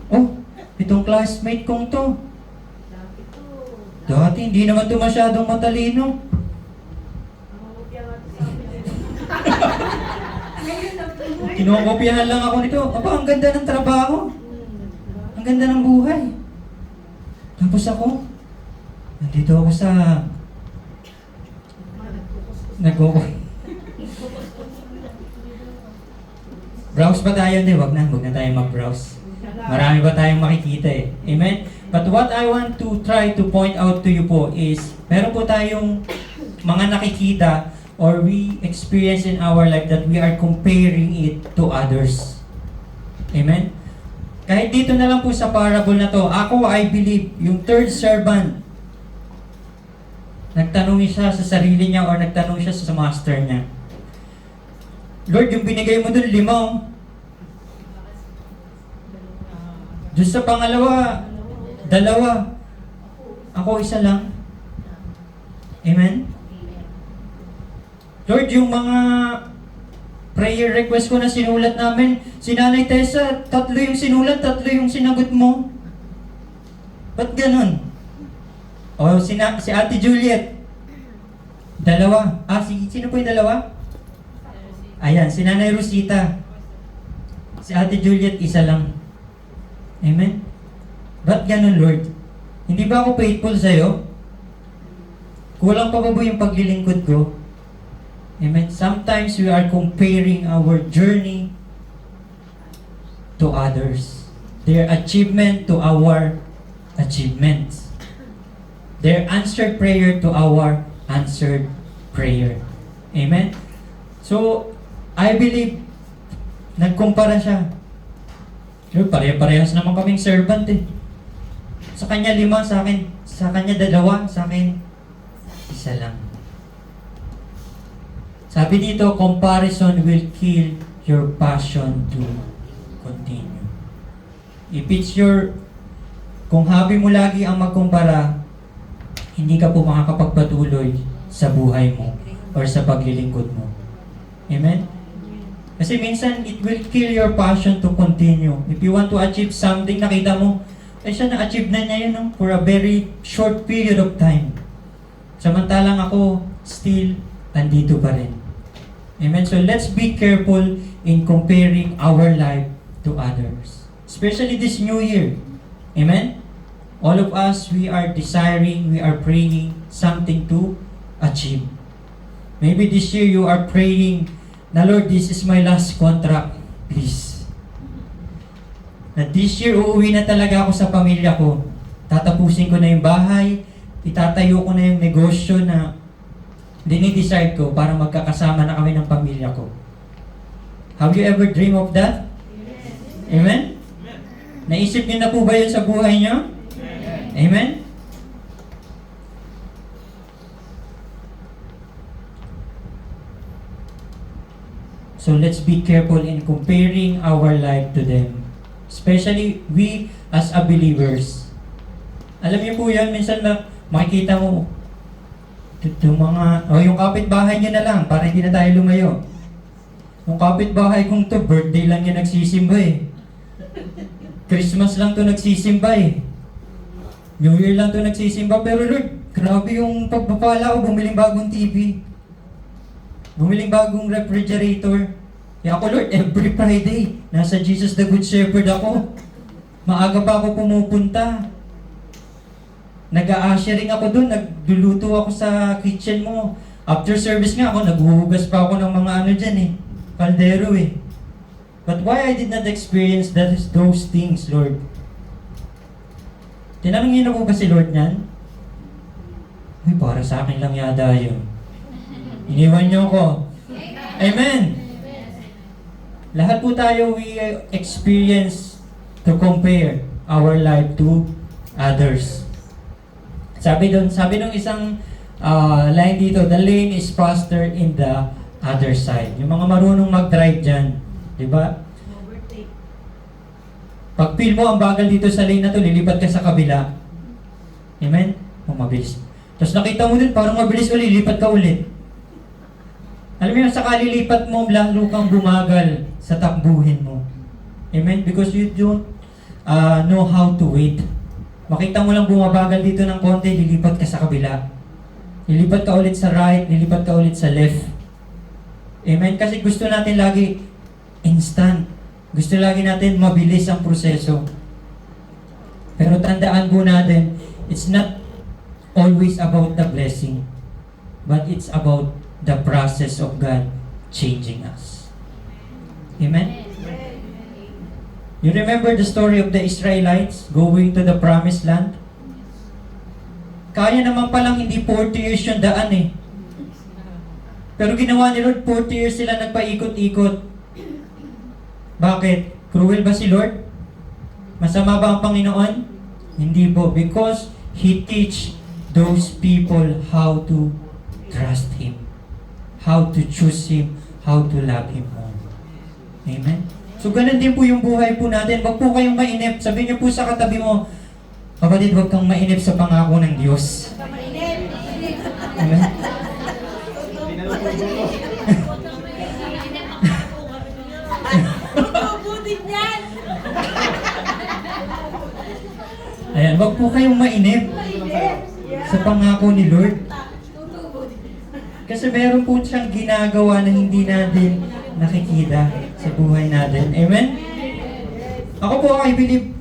Oh, itong classmate kong to. Dati, hindi naman to masyadong matalino. Kinokopyahan lang ako nito. Aba, ang ganda ng trabaho. Ang ganda ng buhay. Tapos ako, nandito ako sa browse ba tayo? Hindi, wag na tayo mag-browse. Marami ba tayong makikita eh. Amen? But what I want to try to point out to you po is, meron po tayong mga nakikita or we experience in our life that we are comparing it to others. Amen? Kahit dito na lang po sa parable na to, ako, I believe, yung third servant, nagtanong siya sa sarili niya or nagtanong siya sa master niya, Lord, yung binigay mo dun, 5. Diyos sa pangalawa, 2. Ako, 1 lang. Amen? Lord, yung mga prayer request ko na sinulat namin, si Nanay Tessa, 3 yung sinulat, 3 yung sinagot mo. Ba't ganun? O, si Ate Juliet, 2. Sino po yung 2? Ayan, si Nanay Rosita. Si Ate Juliet, 1 lang. Amen? Ba't ganun, Lord? Hindi ba ako faithful sa'yo? Kulang pa ba yung paglilingkod ko? Amen? Sometimes we are comparing our journey to others. Their achievement to our achievements. Their answered prayer to our answered prayer. Amen? So, I believe, nagkumpara siya. Lord, pare-parehas naman kaming servant eh. Sa kanya 5, sa akin, sa kanya 2, sa akin 1 lang. Sabi dito, comparison will kill your passion to continue. If it's kung hobby mo lagi ang magkumpara, hindi ka po makakapagpatuloy sa buhay mo or sa paglilingkod mo. Amen? Kasi minsan, it will kill your passion to continue. If you want to achieve something, nakita mo, siya na-achieve na niya yun for a very short period of time. Samantalang ako, still, andito pa rin. Amen? So, let's be careful in comparing our life to others. Especially this new year. Amen? All of us, we are desiring, we are praying something to achieve. Maybe this year you are praying, na Lord, this is my last contract. Please. Na this year, uuwi na talaga ako sa pamilya ko. Tatapusin ko na yung bahay, itatayo ko na yung negosyo na dinidecide ko para magkakasama na kami ng pamilya ko. Have you ever dream of that? Amen? Naisip niyo na po ba yun sa buhay niyo? Amen? So let's be careful in comparing our life to them. Especially we as a believers. Alam niyo po yan, minsan na makikita mo, yung kapitbahay niya na lang, para hindi na tayo lumayo. Yung kapitbahay kong to, birthday lang niya nagsisimba eh. Christmas lang to nagsisimba eh. New Year lang to nagsisimba, pero Lord, grabe yung pagpapala ko, bumiling bagong TV. Bumiling bagong refrigerator. Kaya ako, Lord, every Friday, nasa Jesus the Good Shepherd ako. Maaga pa ako pumupunta. Nag-a-ushering ako doon, nagluluto ako sa kitchen mo. After service nga ako, naghuhugas pa ako ng mga ano dyan eh. Kaldero eh. But why I did not experience those things, Lord? Tinanong niyo na po ba si Lord niyan? Uy, para sa akin lang yata yun. Iniwan niyo ko. Amen! Lahat po tayo, we experience to compare our life to others. Sabi nung isang line dito, the lane is faster in the other side. Yung mga marunong mag-drive dyan, di ba? Pag feel mo ang bagal dito sa lane na to, lilipat ka sa kabila. Amen? Mabilis. Tapos nakita mo din, parang mabilis ulit, lilipat ka ulit. Alam mo yun, sa kalilipat mo, lalo kang bumagal sa takbuhin mo. Amen? Because you don't know how to wait. Makita mo lang bumabagal dito ng konti, lilipat ka sa kabila. Lilipat ka ulit sa right, lilipat ka ulit sa left. Amen? Kasi gusto natin lagi instant. Gusto lagi natin mabilis ang proseso. Pero tandaan po natin, it's not always about the blessing, but it's about the process of God changing us. Amen? You remember the story of the Israelites going to the promised land? Kaya naman palang hindi 40 years yung daan eh. Pero ginawa ni Lord, 40 years sila nagpaikot-ikot. Bakit? Cruel ba si Lord? Masama ba ang Panginoon? Hindi po. Because He teach those people how to trust Him. How to choose Him. How to love Him more. Amen? So, ganun din po yung buhay po natin. Huwag po kayong mainip. Sabihin niyo po sa katabi mo, kapatid, huwag kang mainip sa pangako ng Diyos. Amen? din yan! Ayan, wag po kayong mainip sa pangako ni Lord. Kasi meron po siyang ginagawa na hindi natin nakikita sa buhay natin. Amen? Ako po, I believe,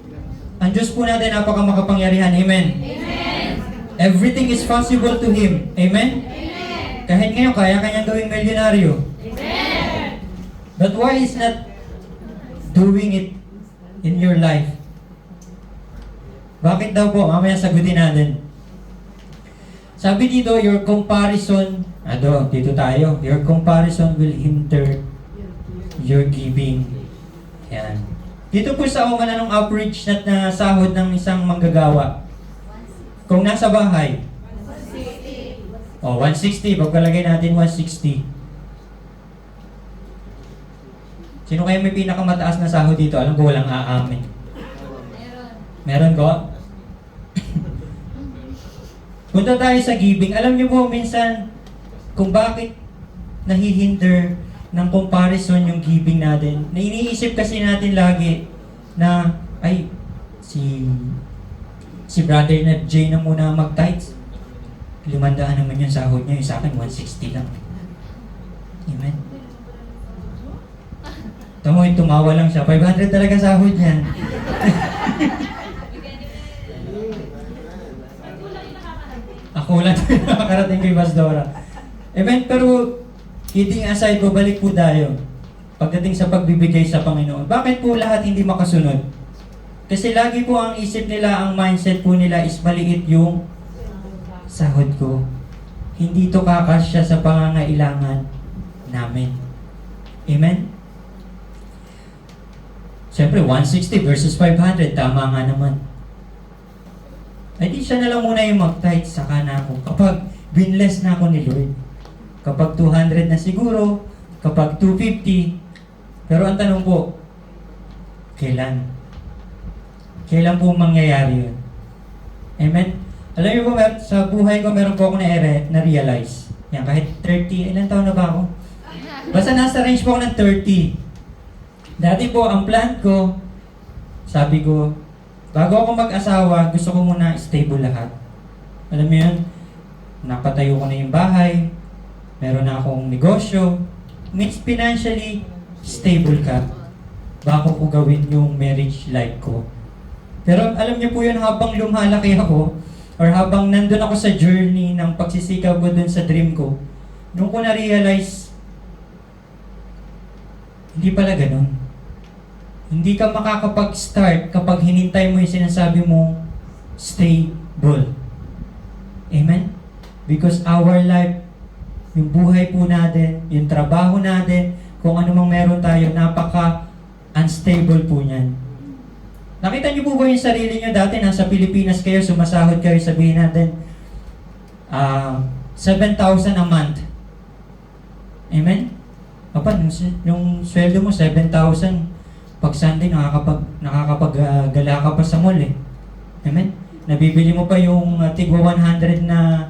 ang Diyos po natin napakamakapangyarihan. Amen? Everything is possible to Him. Amen? Kahit ngayon, kaya kanyang gawing milyonaryo. But why is not doing it in your life? Bakit daw po? Mamaya sagutin natin. Sabi dito, your comparison, dito tayo, your comparison will hinder your giving. Yan. Dito po sa umana ng average na sahod ng isang manggagawa. Kung nasa bahay, 160. Pagkalagay natin 160. Sino kaya may pinakamataas na sahod dito? Alam ko walang aamin. Meron ko? Punta tayo sa giving. Alam niyo po minsan kung bakit nahihinder ng comparison yung giving natin. Na iniisip kasi natin lagi na ay si brother na Jay na muna mag-tithes. 500 naman yung sahod niya. Yung sa akin 160 lang. Amen. Tamo, tumawa lang siya. 500 talaga sahod niyan. Ako lang nakakarating kay Pastora. Amen, pero kidding aside, babalik po tayo pagdating sa pagbibigay sa Panginoon. Bakit po lahat hindi makasunod? Kasi lagi po ang isip nila, ang mindset po nila is maliit yung sahod ko. Hindi to kakasya sa pangangailangan namin. Amen? Siyempre, 160 versus 500, tama nga naman. Ay di siya na lang muna yung mag-tithe, saka na ako. Kapag binless na ako ni Lord, kapag 200 na siguro, kapag 250, pero ang tanong po, kailan? Kailan po mangyayari yun? Amen? Alam niyo po, sa buhay ko, meron po ako na-realize. Yan, kahit 30, ilan taon na ba ako? Basta nasa range po ako ng 30. Dati po, ang plan ko, sabi ko, bago ako mag-asawa, gusto ko muna stable lahat. Alam mo yun, napatayo ko na yung bahay, meron na akong negosyo, means financially stable ka bago ko gawin yung marriage life ko. Pero alam niyo po yun, habang lumalaki ako, or habang nandun ako sa journey ng pagsisikaw ko dun sa dream ko, nung ko na-realize, hindi pala ganun. Hindi ka makakapag-start kapag hinintay mo yung sinasabi mo, stable. Amen? Because our life, yung buhay po natin, yung trabaho natin, kung ano mang meron tayo, napaka-unstable po niyan. Nakita niyo po ba yung sarili niyo dati, nasa Pilipinas kayo, sumasahod kayo, sabihin natin, 7,000 a month. Amen? Papa, yung sweldo mo, 7,000. Pag Sunday, nakakapag-gala ka pa sa mall eh. Amen? Nabibili mo pa yung tigwa 100 na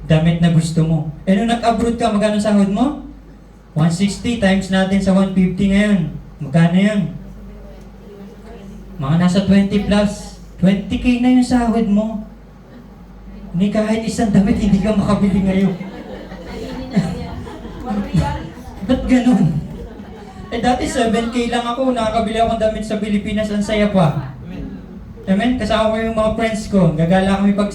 damit na gusto mo. Eh nung nag-abroad ka, magkano sahod mo? 160 times natin sa 150 ngayon. Magkano yun? Mga nasa 20 plus. 20k na yung sahod mo. Hindi kahit isang damit, hindi ka makabili ngayon. Ba't ganun? Eh dati 7k lang ako, nakakabili ako ng damit sa Pilipinas, ang saya pa. Amen? Kasama ko yung mga friends ko. Gagala kami pag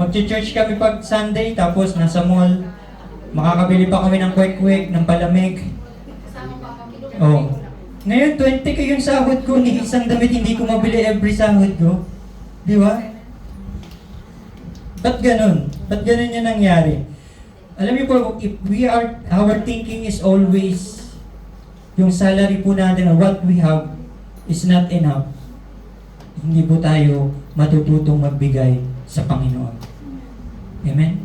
mag-church kami pag Sunday, tapos nasa mall. Makakabili pa kami ng kwek-kwek, ng palamig. Oh. Ngayon, 20k yung sahod ko, ni isang damit hindi ko mabili every sahod ko. Di ba? Ba't ganun? Ba't ganun yung nangyari? Alam niyo po, if our thinking is always yung salary po natin or what we have is not enough, hindi po tayo matututong magbigay sa Panginoon. Amen?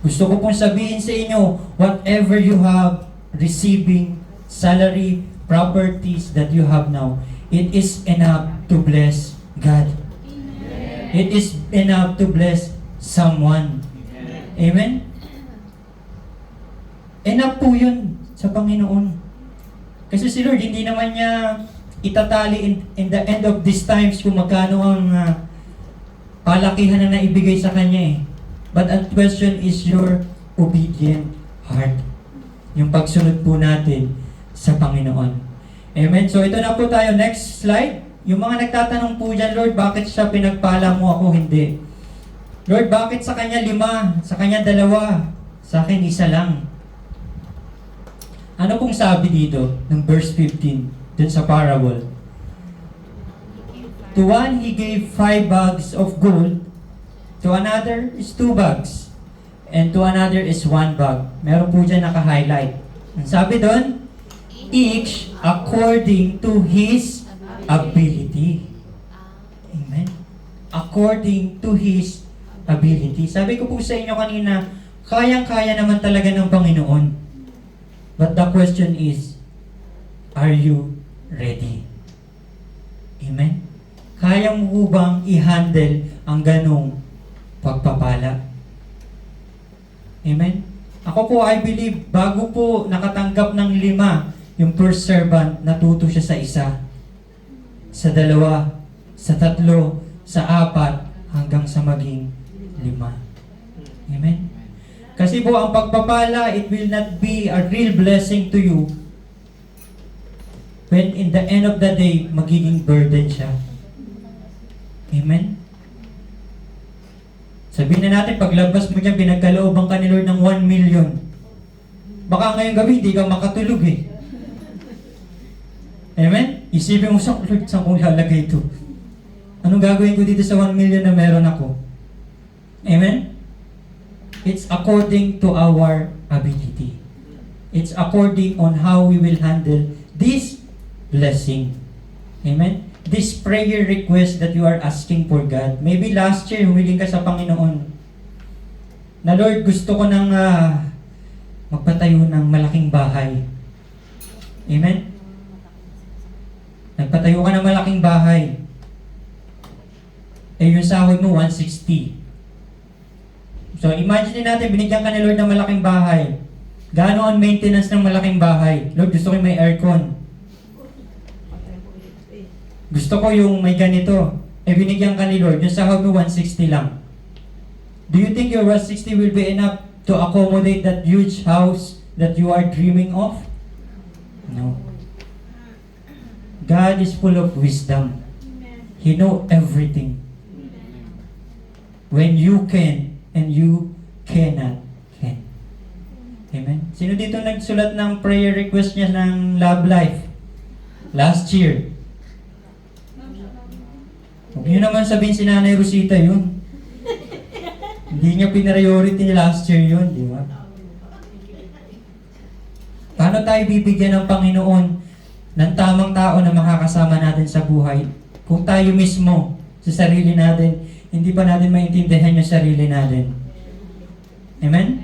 Gusto ko pong sabihin sa inyo, whatever you have, receiving, salary, properties that you have now, it is enough to bless God. It is enough to bless someone. Amen? Enough po yun sa Panginoon. Kasi si Lord, hindi naman niya itatali in the end of these times kung magkano ang palakihan na naibigay sa Kanya eh. But ang question is your obedient heart. Yung pagsunod po natin sa Panginoon. Amen? So ito na po tayo. Next slide. Yung mga nagtatanong po dyan, Lord, bakit siya pinagpala mo, ako hindi? Lord, bakit sa Kanya 5? Sa Kanya 2? Sa akin 1 lang. Ano pong sabi dito ng verse 15 dun sa parable? To one, He gave 5 bags of gold. To another is 2 bags. And to another is 1 bag. Meron po dyan naka-highlight. Ang sabi doon, each according to his ability. Amen? According to his ability. Sabi ko po sa inyo kanina, kayang-kaya naman talaga ng Panginoon. But the question is, are you ready? Amen? Kaya mo po bang i-handle ang ganong pagpapala? Amen? Ako po, I believe, bago po nakatanggap ng 5, yung first servant, natuto siya sa 1, sa 2, sa 3, sa 4, hanggang sa maging 5. Amen? Kasi po, ang pagpapala, it will not be a real blessing to you when in the end of the day, magiging burden siya. Amen? Sabihin na natin, paglabas mo dyan, pinagkalooban ka ni Lord ng 1 million. Baka ngayong gabi, hindi ka makatulog eh. Amen? Isipin mo sa Lord, saan kong lalagay ito? Anong gagawin ko dito sa 1 million na meron ako? Amen? It's according to our ability. It's according on how we will handle this blessing. Amen? This prayer request that you are asking for God. Maybe last year, humiling ka sa Panginoon. Na Lord, gusto ko nang magpatayo ng malaking bahay. Amen? Nagpatayo ka ng malaking bahay. Eh, yung sahod mo, 160. So, imagine natin, binigyan ka ni Lord ng malaking bahay. Gaano ang maintenance ng malaking bahay? Lord, gusto ko yung may aircon. Gusto ko yung may ganito. Eh, binigyan ka ni Lord. Yung sahod mo, 160 lang. Do you think your 160 will be enough to accommodate that huge house that you are dreaming of? No. God is full of wisdom. He knows everything. When you can and you cannot can. Amen? Sino dito nagsulat ng prayer request niya ng love life? Last year. Huwag niyo naman sabihin si Nanay Rosita yun. Hindi niya pinariority last year yun, di ba? Paano tayo bibigyan ng Panginoon ng tamang tao na makakasama natin sa buhay kung tayo mismo sa sarili natin, hindi pa natin maintindihan yung sarili natin? Amen?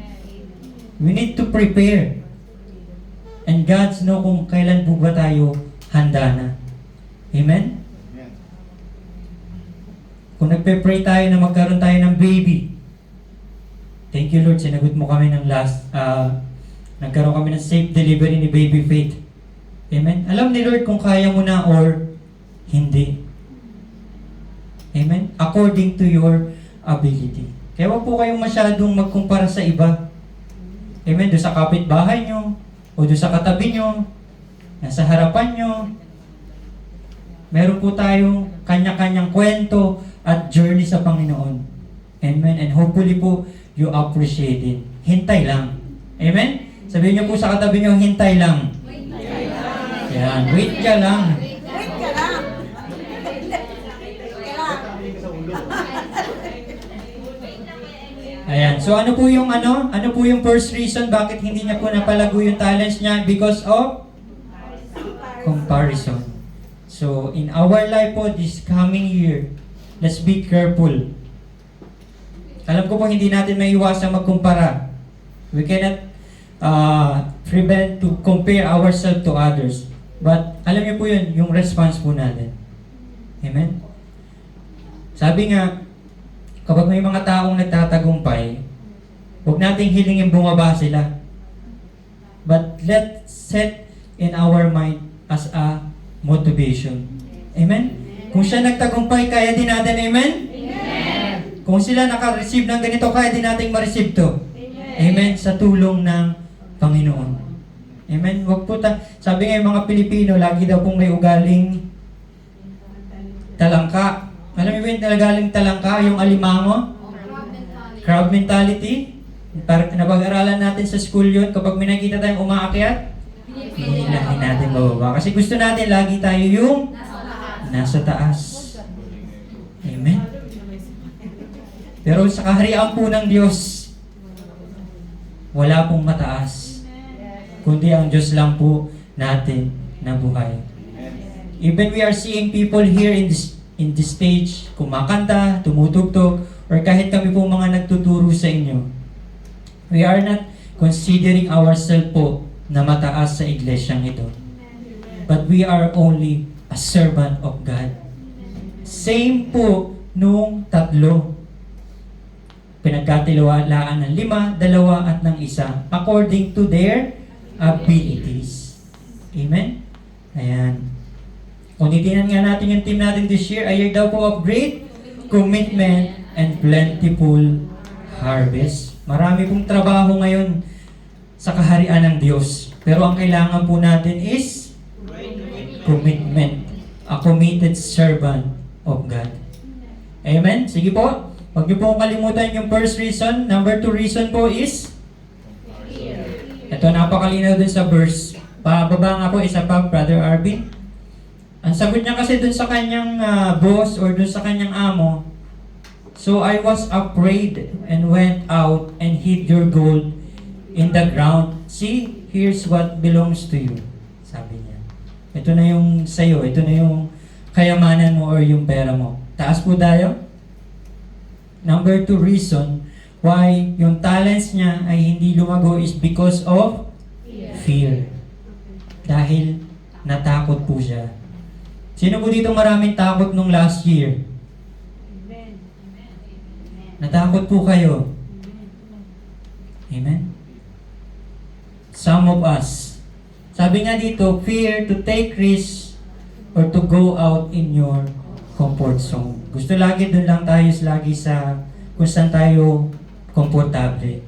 We need to prepare. And God knows kung kailan po ba tayo handa na. Amen? Kung nagpe-pray tayo na magkaroon tayo ng baby, thank you Lord, sinagot mo kami ng nagkaroon kami ng safe delivery ni Baby Faith. Amen? Alam ni Lord kung kaya mo na or hindi. Amen? According to your ability. Kaya wag po kayong masyadong magkumpara sa iba. Amen? Doon sa kapitbahay nyo, o doon sa katabi nyo, nasa harapan nyo. Meron po tayong kanya-kanyang kwento at journey sa Panginoon. Amen? And hopefully po, you appreciate it. Hintay lang. Amen? Sabihin niyo po sa katabi niyo, hintay lang. Yan, wait ka lang. Wait ka lang. Ayan. So ano po yung first reason bakit hindi niya po napalago yung talents niya? Because of comparison. So in our life po this coming year, let's be careful. Alam ko po hindi natin maiiwasan magkumpara. We cannot prevent to compare ourselves to others. But alam niyo po yun, yung response po natin. Amen? Sabi nga, kapag may mga taong nagtatagumpay, huwag nating hilingin bumaba sila. But let's set in our mind as a motivation. Amen? Kung siya nagtagumpay, kaya din natin. Amen? Kung sila naka-receive ng ganito, kaya din natin ma-receive to. Amen? Sa tulong ng Panginoon. Amen? Wag po sabi nga yung mga Pilipino, lagi daw pong may ugaling talangka. Alam mo ba yung galing talangka, yung alimango? Crowd mentality. Napag-aralan natin sa school yun. Kapag may nakita tayong umaakyat, hinihilahin natin bababa. Kasi gusto natin lagi tayo yung nasa taas. Amen? Pero sa kaharian po ng Diyos, wala pong mataas. Kundi ang Diyos lang po natin na buhay. Even we are seeing people here in this stage, kumakanta, tumutugtog, or kahit kami po mga nagtuturo sa inyo, we are not considering ourselves po na mataas sa iglesyang ito. But we are only a servant of God. Same po nung tatlo. Pinagkatiwalaan ng 5, 2, at ng 1 according to their abilities. Amen? Ayan. Kung titingnan nga natin yung team natin this year, a year daw po of great commitment and plentiful harvest. Marami pong trabaho ngayon sa kaharian ng Diyos. Pero ang kailangan po natin is commitment. A committed servant of God. Amen? Sige po. Huwag niyo po kalimutan yung first reason. Number 2 reason po is ito, napakalinaw dun sa verse. Pababa nga po, isa pa, Brother Arvin. Ang sagot niya kasi dun sa kanyang boss or dun sa kanyang amo, so I was afraid and went out and hid your gold in the ground. See, here's what belongs to you. Sabi niya. Ito na yung sayo, ito na yung kayamanan mo or yung pera mo. Taas po tayo. Number 2 reason why yung talents niya ay hindi lumago is because of fear. Dahil natakot po siya. Sino po dito maraming takot nung last year? Natakot po kayo. Amen? Some of us. Sabi nga dito, fear to take risks or to go out in your comfort zone. Gusto lagi dun lang tayo lagi sa kung saan tayo komportable.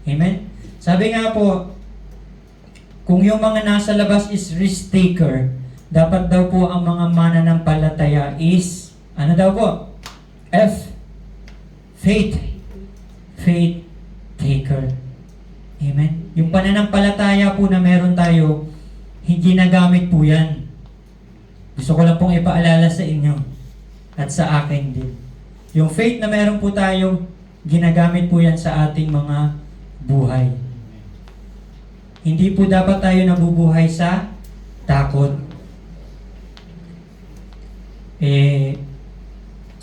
Amen? Sabi nga po, kung yung mga nasa labas is risk taker, dapat daw po ang mga mananampalataya is, ano daw po? F. Faith. Faith taker. Amen? Yung pananampalataya po na meron tayo, hindi nagamit po yan. Gusto ko lang pong ipaalala sa inyo at sa akin din. Yung faith na meron po tayo, ginagamit po yan sa ating mga buhay. Hindi po dapat tayo nabubuhay sa takot.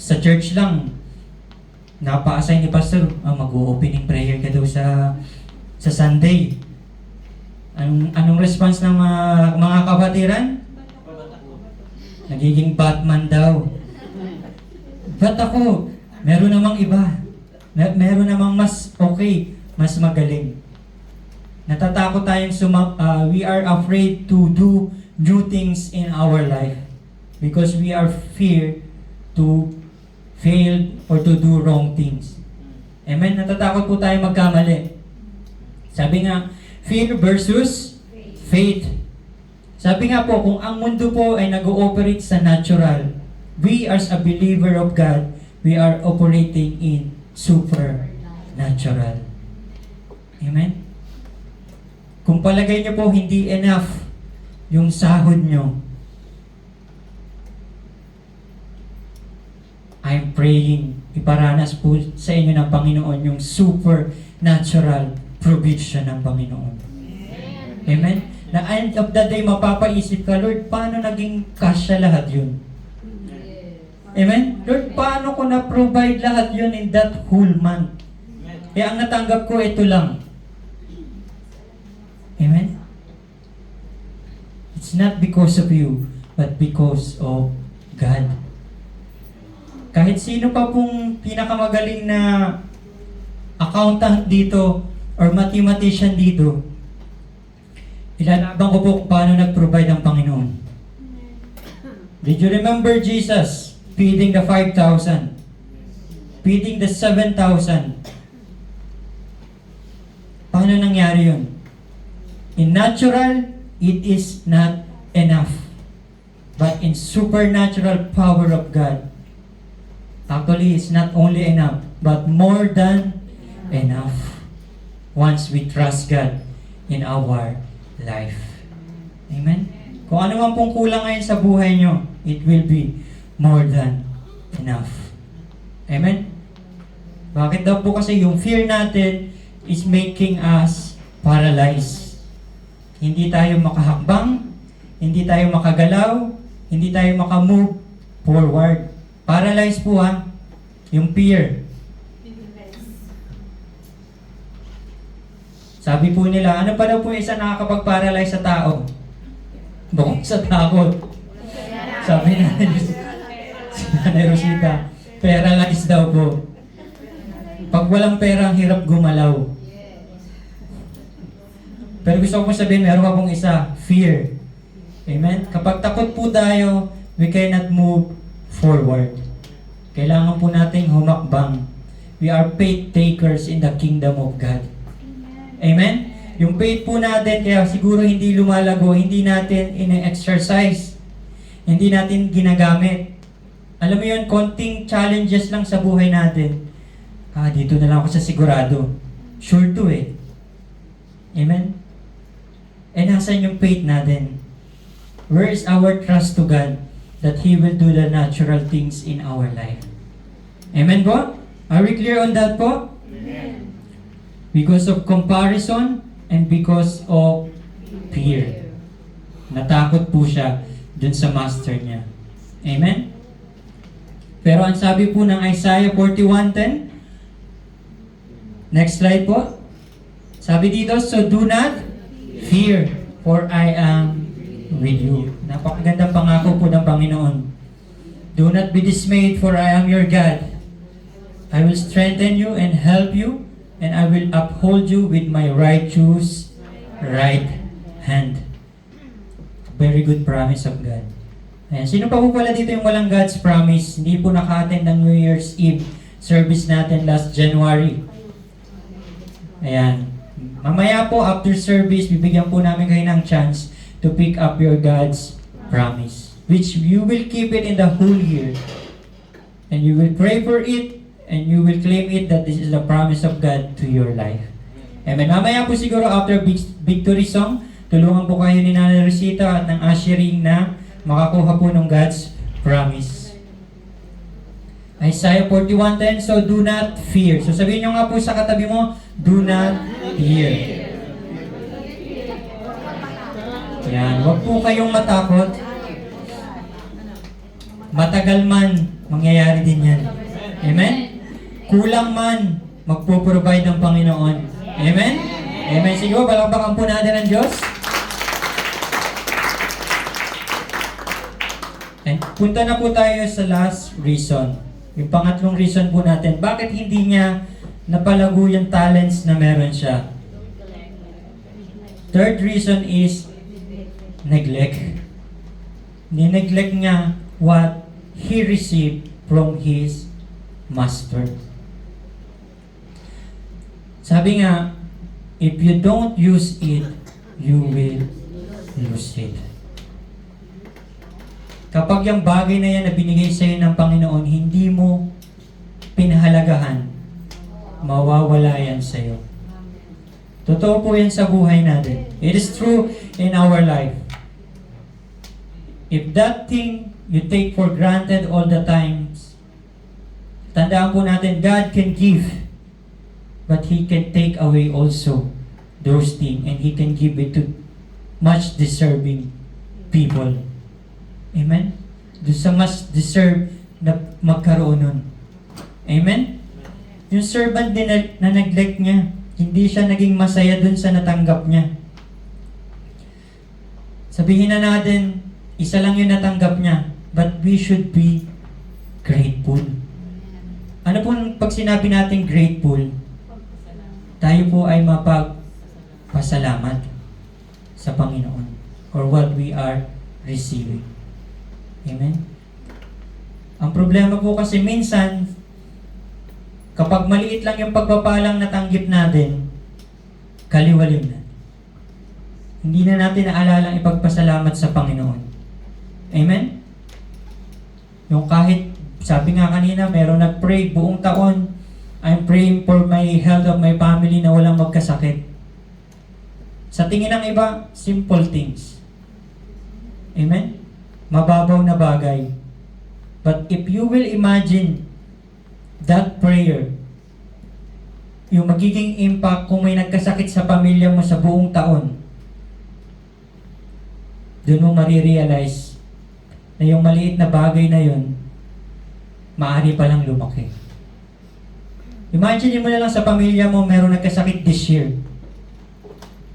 Sa church lang, napa-assign ni Pastor, mag-opening prayer ka daw sa Sunday. Anong response ng mga kabatiran? Nagiging Batman daw. Ba't ako? Meron namang iba. Meron namang mas okay, mas magaling. Natatakot tayong we are afraid to do new things in our life because we are fear to fail or to do wrong things. Amen? Natatakot po tayo magkamali. Sabi nga, fear versus faith. Sabi nga po, kung ang mundo po ay nag-ooperate sa natural, we as a believer of God, we are operating in supernatural. Amen? Kung palagay niyo po hindi enough yung sahod niyo, I'm praying, iparanas po sa inyo ng Panginoon yung supernatural provision ng Panginoon. Amen? Na end of the day, mapapaisip ka, Lord, paano naging kasya lahat yun? Amen? Lord, paano ko na-provide lahat yun in that whole month? Kaya ang natanggap ko, ito lang. Amen? It's not because of you, but because of God. Kahit sino pa pong pinakamagaling na accountant dito or mathematician dito, Ilalabang ko po kung paano nag-provide ang Panginoon. Did you remember Jesus feeding the 5,000? Feeding the 7,000? Paano nangyari yun? In natural, it is not enough. But in supernatural power of God, actually, it's not only enough, but more than enough. Once we trust God in our life. Amen? Kung ano man pong kulang ngayon sa buhay nyo, it will be more than enough. Amen? Bakit daw po kasi yung fear natin is making us paralyzed. Hindi tayo makahakbang, hindi tayo makagalaw, hindi tayo makamove forward. Paralyzed po ha, yung fear. Sabi po nila, ano pa daw po isa nakakapag-paralyze sa tao? Bukod sa takot. Sabi na si Nanay Rosita, paralyzed daw po. Pag walang pera, ang hirap gumalaw. Pero gusto ko po sabihin, meron pa pong isa, fear. Amen? Kapag takot po tayo, we cannot move forward. Kailangan po nating humakbang. We are faith takers in the kingdom of God. Amen? Yung faith po natin, kaya siguro hindi lumalago, hindi natin ine-exercise, hindi natin ginagamit. Alam mo yun, konting challenges lang sa buhay natin. Dito na lang ako sa sigurado. Sure to eh. Amen? Eh, nasan yung faith natin? Where is our trust to God that He will do the natural things in our life? Amen po? Are we clear on that po? Amen. Because of comparison and because of fear. Natakot po siya dun sa master niya. Amen? Pero ang sabi po ng Isaiah 41:10, next slide po. Sabi dito, so do not fear, for I am with you. Napakagandang pangako po ng Panginoon. Do not be dismayed, for I am your God. I will strengthen you and help you, and I will uphold you with my righteous right hand. Very good promise of God. Ayan. Sino pa po pala dito yung walang God's promise? Hindi po naka-attend ng New Year's Eve service natin last January. Ayan. Mamaya po, after service, bibigyan po namin kayo ng chance to pick up your God's promise, which you will keep it in the whole year. And you will pray for it, and you will claim it that this is the promise of God to your life. Amen. Mamaya po siguro after victory song, tulungan po kayo ni Nanay Rosita at ng ushering na makakuha po ng God's promise. Isaiah 41:10, so do not fear. So sabihin nyo nga po sa katabi mo, do not fear. Yan, huwag po kayong matakot. Matagal man, mangyayari din yan. Amen? Kulang man, magpo-provide ng Panginoon. Amen? Amen. Sige po, palakpakan po natin ang Diyos. And punta na po tayo sa last reason. Yung pangatlong reason po natin, bakit hindi niya napalago yung talents na meron siya? Third reason is neglect. Nineglect niya what he received from his master. Sabi nga, if you don't use it, you will lose it. Kapag yung bagay na yan na binigay sa'yo ng Panginoon, hindi mo pinahalagahan, mawawala yan sa'yo. Totoo po yan sa buhay natin. It is true in our life. If that thing you take for granted all the times, tandaan po natin, God can give, but He can take away also those things, and He can give it to much deserving people. Amen? Doon sa mas deserve na magkaroon nun. Amen? Yung servant din na neglect niya, hindi siya naging masaya dun sa natanggap niya. Sabihin na natin, isa lang yung natanggap niya, but we should be grateful. Ano po pag sinabi natin grateful? Tayo po ay mapagpasalamat sa Panginoon or what we are receiving. Amen? Ang problema po kasi minsan, kapag maliit lang yung pagpapalang natanggip natin, kaliwalim na. Hindi na natin naalalang ipagpasalamat sa Panginoon. Amen? Yung kahit, sabi nga kanina, meron nag-pray buong taon, I'm praying for my health of my family na walang magkasakit. Sa tingin ng iba, simple things. Amen? Mababaw na bagay. But if you will imagine that prayer, yung magiging impact kung may nagkasakit sa pamilya mo sa buong taon, doon mo marirealize na yung maliit na bagay na yun, maaari palang lumaki. Imagine mo na lang sa pamilya mo meron nagkasakit this year.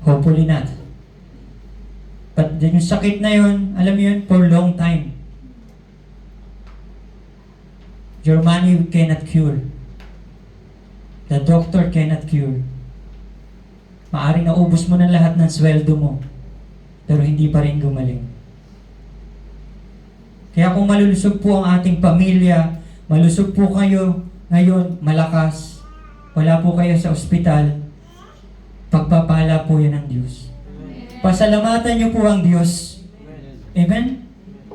Hopefully not. But then yung sakit na yun, alam mo yun, for long time. Your money cannot cure. The doctor cannot cure. Maaring naubos mo na lahat ng sweldo mo, pero hindi pa rin gumaling. Kaya kung malulusog po ang ating pamilya, malusog po kayo ngayon, malakas, wala po kayo sa ospital, pagpapala po yan ng Diyos. Pasalamatan niyo po ang Diyos. Amen?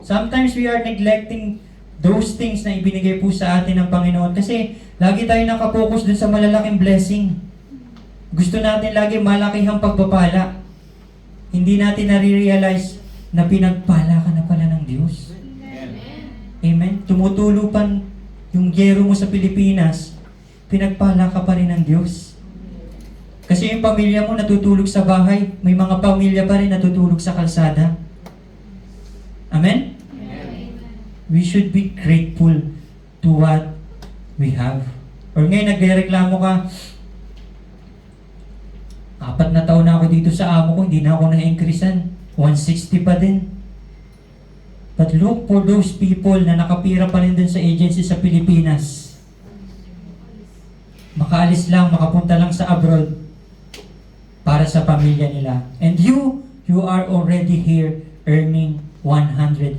Sometimes we are neglecting those things na ibinigay po sa atin ng Panginoon kasi lagi tayo nakapokus dun sa malalaking blessing. Gusto natin lagi malakihang pagpapala. Hindi natin nare-realize na pinagpala ka na pala ng Diyos. Amen? Tumutulo pa yung gero mo sa Pilipinas, pinagpala ka pa rin ng Diyos. Kasi yung pamilya mo natutulog sa bahay, may mga pamilya pa rin natutulog sa kalsada. Amen? We should be grateful to what we have. Or ngayon nagrereklamo ka, 4 na taon na ako dito sa amo ko, hindi na ako na-increasean. 160 pa din. But look for those people na nakapira pa rin din sa agency sa Pilipinas. Makaalis lang, makapunta lang sa abroad para sa pamilya nila. And you are already here earning 160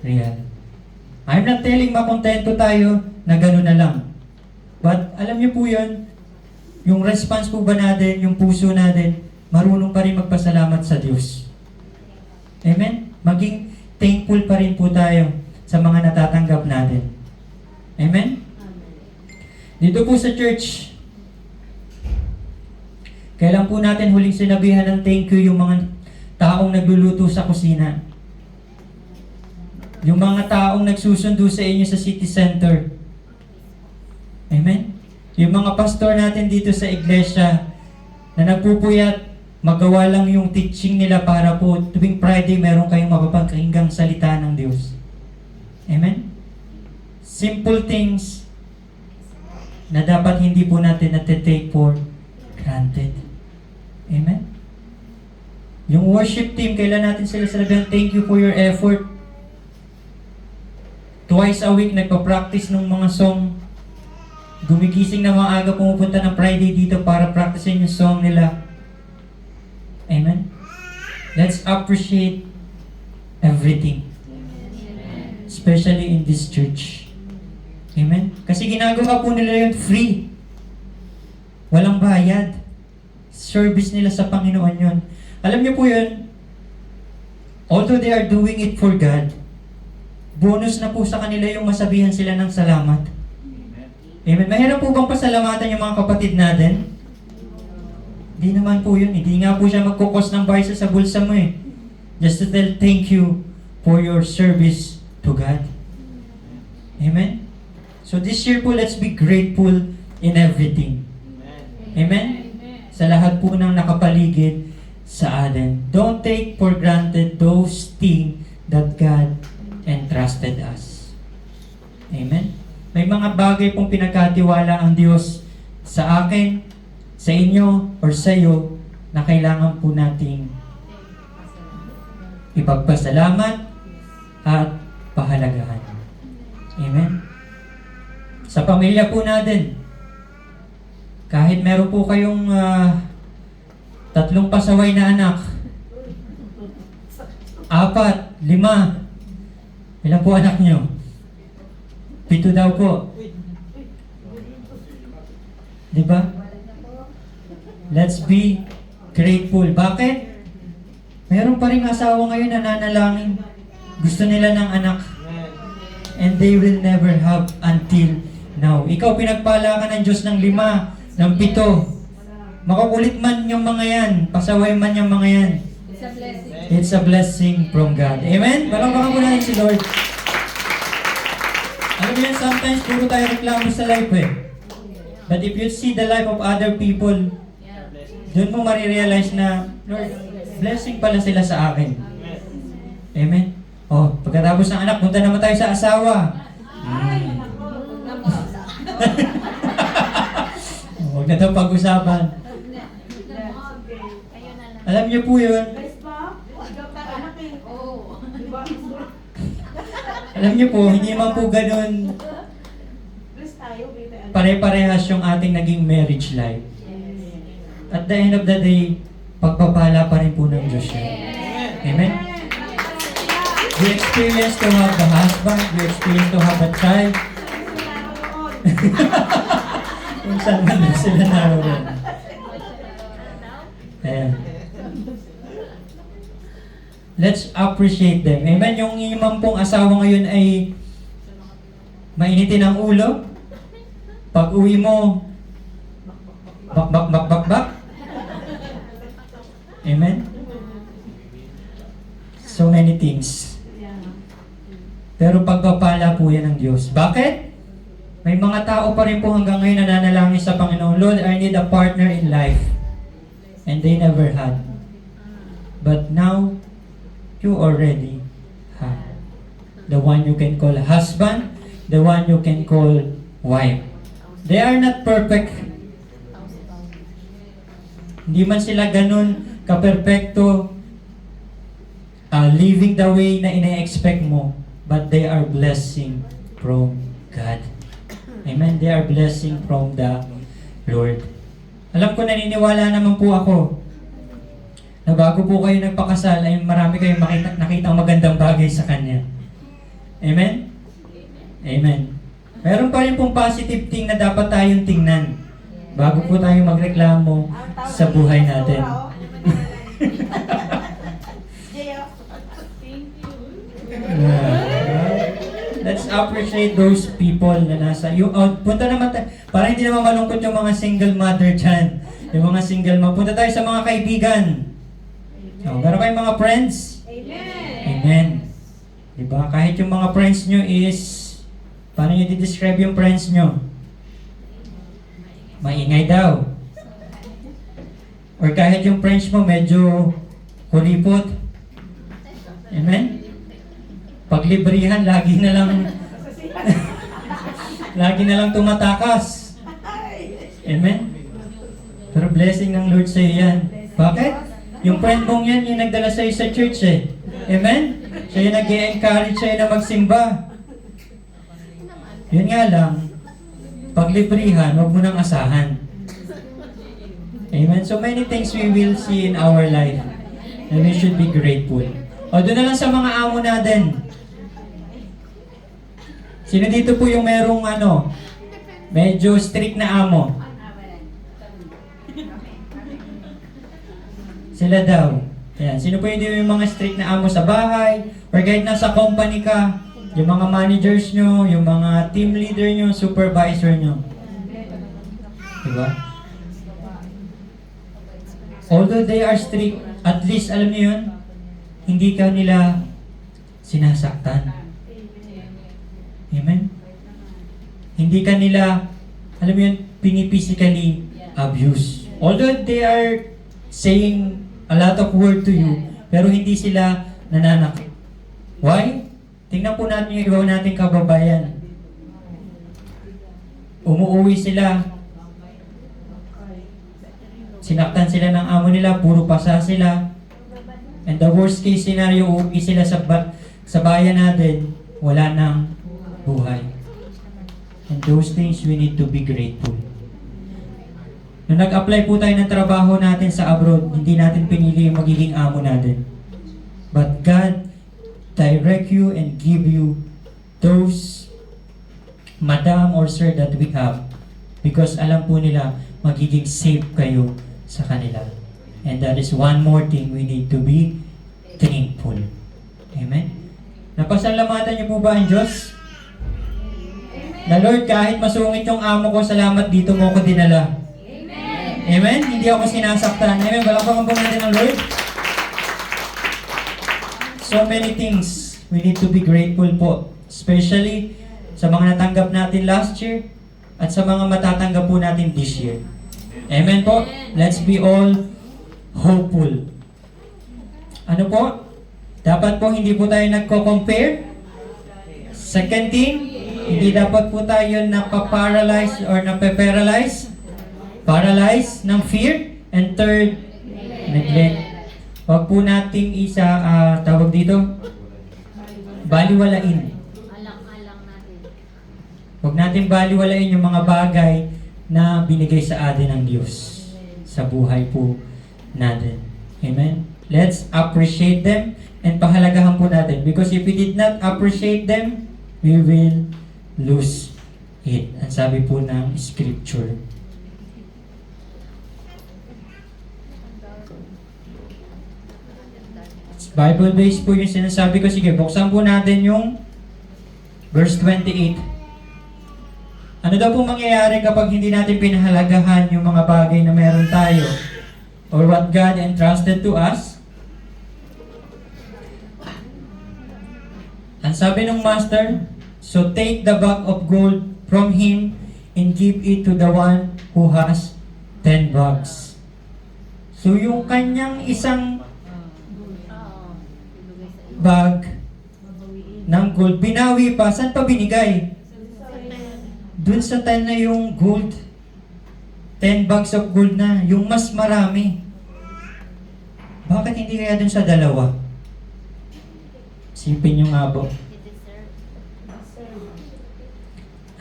real. I'm not telling makontento tayo na gano'n na lang. But alam niyo po yun, yung response po ba natin, yung puso natin, marunong pa rin magpasalamat sa Diyos. Amen? Maging thankful pa rin po tayo sa mga natatanggap natin. Amen? Dito po sa church, kailan po natin huling sinabihan ng thank you yung mga taong nagluluto sa kusina? Yung mga taong nagsusundo sa inyo sa city center. Amen? Yung mga pastor natin dito sa iglesia na nagpupuyat, magawa lang yung teaching nila para po tuwing Friday meron kayong mapapakinggang salita ng Diyos. Amen? Simple things na dapat hindi po natin nate-take for granted. Amen? Yung worship team, kailan natin sila sabihan, thank you for your effort. Twice a week, nagpa-practice ng mga song. Gumigising na mga aga, pumupunta ng Friday dito para practicein yung song nila. Amen? Let's appreciate everything. Especially in this church. Amen? Kasi ginagawa po nila yun free. Walang bayad. Service nila sa Panginoon yun. Alam niyo po yun, although they are doing it for God, bonus na po sa kanila yung masabihan sila ng salamat. Amen? Mahirap po bang pasalamatan yung mga kapatid natin? Hindi naman po yun. Hindi nga po siya magkukos ng baysa sa bulsa mo eh. Just to tell thank you for your service to God. Amen? So this year po, let's be grateful in everything. Amen? Sa lahat po ng nakapaligid sa atin. Don't take for granted those things that God entrusted us. Amen? May mga bagay pong pinagkatiwala ang Diyos sa akin, sa inyo, or sa iyo, na kailangan po nating ipagpasalamat at pahalagahan. Amen? Sa pamilya po natin, kahit meron po kayong 3 pasaway na anak. 4, 5. Ilan po anak nyo? 7 daw po. Di ba? Let's be grateful. Bakit? Meron pa rin asawa ngayon na nanalangin. Gusto nila ng anak. And they will never have until now. Ikaw, pinagpala ka ng Diyos ng 5, ng 7. Makukulit man yung mga yan. Pasaway man yung mga yan. It's a blessing. It's a blessing from God. Amen? Palakpakan po natin si Lord. Alam mo yan, sometimes puro tayo reklamo sa life eh. But if you see the life of other people, doon mo marirealize na, Lord, blessing pala sila sa akin. Amen? Oh, pagkatapos ng anak, punta naman tayo sa asawa. Huwag na ito pag-usapan. Ayun na lang. Alam niyo po yun, Bless pa? Ikaw tayo anak eh. Oo. Diba? alam niyo po, hindi naman po ganun Bless tayo, baby. pare-parehas yung ating naging marriage life. At the end of the day, pagpapala pa rin po ng Diyos yun. Amen? You experience to have the husband, you experience to have a child, kung saan man lang sila naroon. Ayan. Let's appreciate them. Amen? Yung imam pong asawa ngayon ay mainitin ang ulo. Pag uwi mo, bak. Amen? So many things. Pero pagpapala po yan ng Diyos. Bakit? May mga tao pa rin po hanggang ngayon na nanalangin sa Panginoon, Lord, I need a partner in life. And they never had. But now, you already have. The one you can call husband, the one you can call wife. They are not perfect. Hindi man sila ganun ka-perfecto, living the way na ina-expect mo, but they are blessing from God. Amen? They are blessing from the Lord. Alam ko, naniniwala naman po ako na bago po kayo nagpakasal ay marami kayong nakitang magandang bagay sa Kanya. Amen? Amen. Meron pa rin pong positive thing na dapat tayong tingnan bago po tayo magreklamo sa buhay natin. Let's appreciate those people na nasa yung punta naman tayo, para hindi naman malungkot yung mga single mother dyan, yung mga single mom. Punta tayo sa mga kaibigan. Meron kayong mga friends? Amen. Amen. Diba? Kahit yung mga friends nyo is, paano nyo di-describe yung friends nyo? Maingay daw. Or kahit yung friends mo medyo kuripot. Amen? Paglibrihan, lagi na lang tumatakas. Amen? Pero blessing ng Lord sa yan. Bakit? Yung friend mong yan, yung nagdala sa'yo sa church eh. Amen? Siya yung nag-i-encourage sa'yo na magsimba. Yun nga lang, paglibrihan, huwag mo nang asahan. Amen? So many things we will see in our life and we should be grateful. O doon na lang sa mga amo natin. Sino dito po yung merong medyo strict na amo? Sila daw. Ayan. Sino po yung mga strict na amo sa bahay? Or kahit nasa company ka, yung mga managers nyo, yung mga team leader nyo, supervisor nyo. Diba? Although they are strict, at least, alam niyo yun, hindi ka nila sinasaktan. Amen? Hindi ka nila, alam mo yun, piniphysically abuse. Although they are saying a lot of word to you, pero hindi sila nananakit. Why? Tingnan po natin yung iba nating kababayan. Umuuwi sila, sinaktan sila ng amo nila, puro pasa sila. And the worst case scenario, uuwi sila sa bayan natin, wala nang buhay. And those things we need to be grateful. Nung nag-apply po tayo ng trabaho natin sa abroad, hindi natin pinili yung magiging amo natin. But God direct you and give you those madam or sir that we have because alam po nila magiging safe kayo sa kanila. And that is one more thing we need to be thankful. Amen? Napasalamatan niyo po ba ang Diyos? Na Lord, kahit masungit yung amo ko, salamat dito mo ako dinala. Amen? Hindi ako sinasaktan. Amen? Balakpakan po natin ang Lord. So many things we need to be grateful po. Especially sa mga natanggap natin last year at sa mga matatanggap po natin this year. Amen po? Let's be all hopeful. Ano po? Dapat po hindi po tayo nagko-compare. Second thing, hindi dapat po tayo napaparalyze or napaparalyze. Paralyze ng fear. And third, neglect. Huwag po nating tawag dito, baliwalain. Alang-alang natin. Huwag natin baliwalain yung mga bagay na binigay sa atin ng Diyos sa buhay po natin. Amen? Let's appreciate them and pahalagahan po natin because if we did not appreciate them, we will lose it. Ang sabi po ng scripture. Bible-based po yung sinasabi ko. Sige, buksan po natin yung verse 28. Ano daw po mangyayari kapag hindi natin pinahalagahan yung mga bagay na meron tayo or what God entrusted to us? Ang sabi ng master, so take the bag of gold from him and give it to the one who has 10 bags. So yung kanyang isang bag ng gold, binawi pa. Saan pa binigay? Dun sa 10 na yung gold. 10 bags of gold na. Yung mas marami. Bakit hindi kaya dun sa dalawa? Sipin nyo nga po.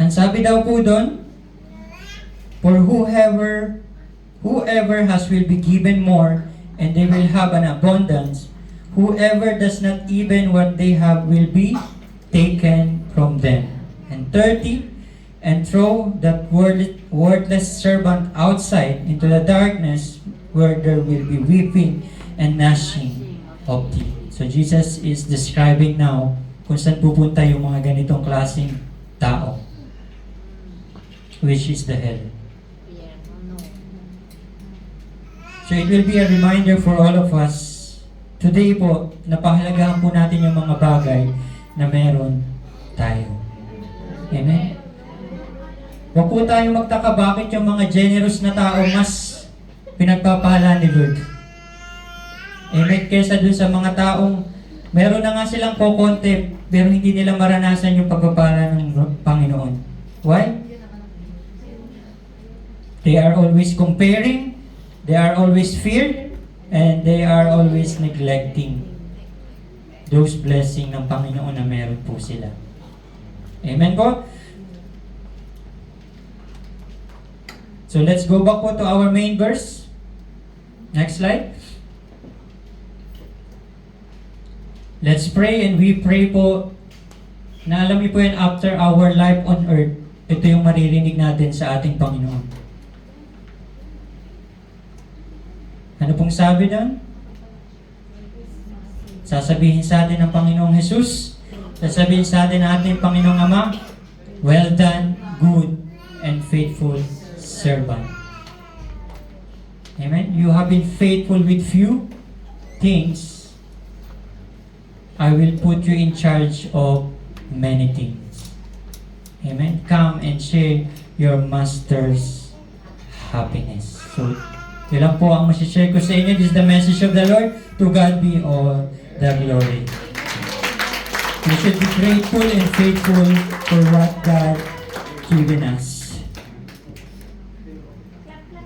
Ang sabi daw po dun, for whoever has will be given more, and they will have an abundance. Whoever does not even what they have will be taken from them. And 30, and throw that worthless servant outside into the darkness where there will be weeping and gnashing of teeth. So Jesus is describing now kung saan pupunta yung mga ganitong klaseng tao, which is the hell. So it will be a reminder for all of us today po, napahalagahan po natin yung mga bagay na meron tayo. Amen? Huwag po tayo magtaka bakit yung mga generous na tao mas pinagpapahala ni Lord. Amen? Kesa dun sa mga taong meron na nga silang kokonte pero hindi nila maranasan yung pagpapala ng Panginoon. Why? They are always comparing, they are always feared, and they are always neglecting those blessings ng Panginoon na meron po sila. Amen po? So let's go back po to our main verse. Next slide. Let's pray and we pray po na alam niyo po yan after our life on earth, ito yung maririnig natin sa ating Panginoon. Ano pong sabi doon? Sasabihin sa atin ng Panginoong Jesus, sasabihin sa atin ng ating Panginoong Ama, well done, good and faithful servant. Amen? You have been faithful with few things. I will put you in charge of many things. Amen? Come and share your master's happiness. So, yun lang po ang masishare ko sa inyo. This is the message of the Lord. To God be all the glory. We should be grateful and faithful for what God given us.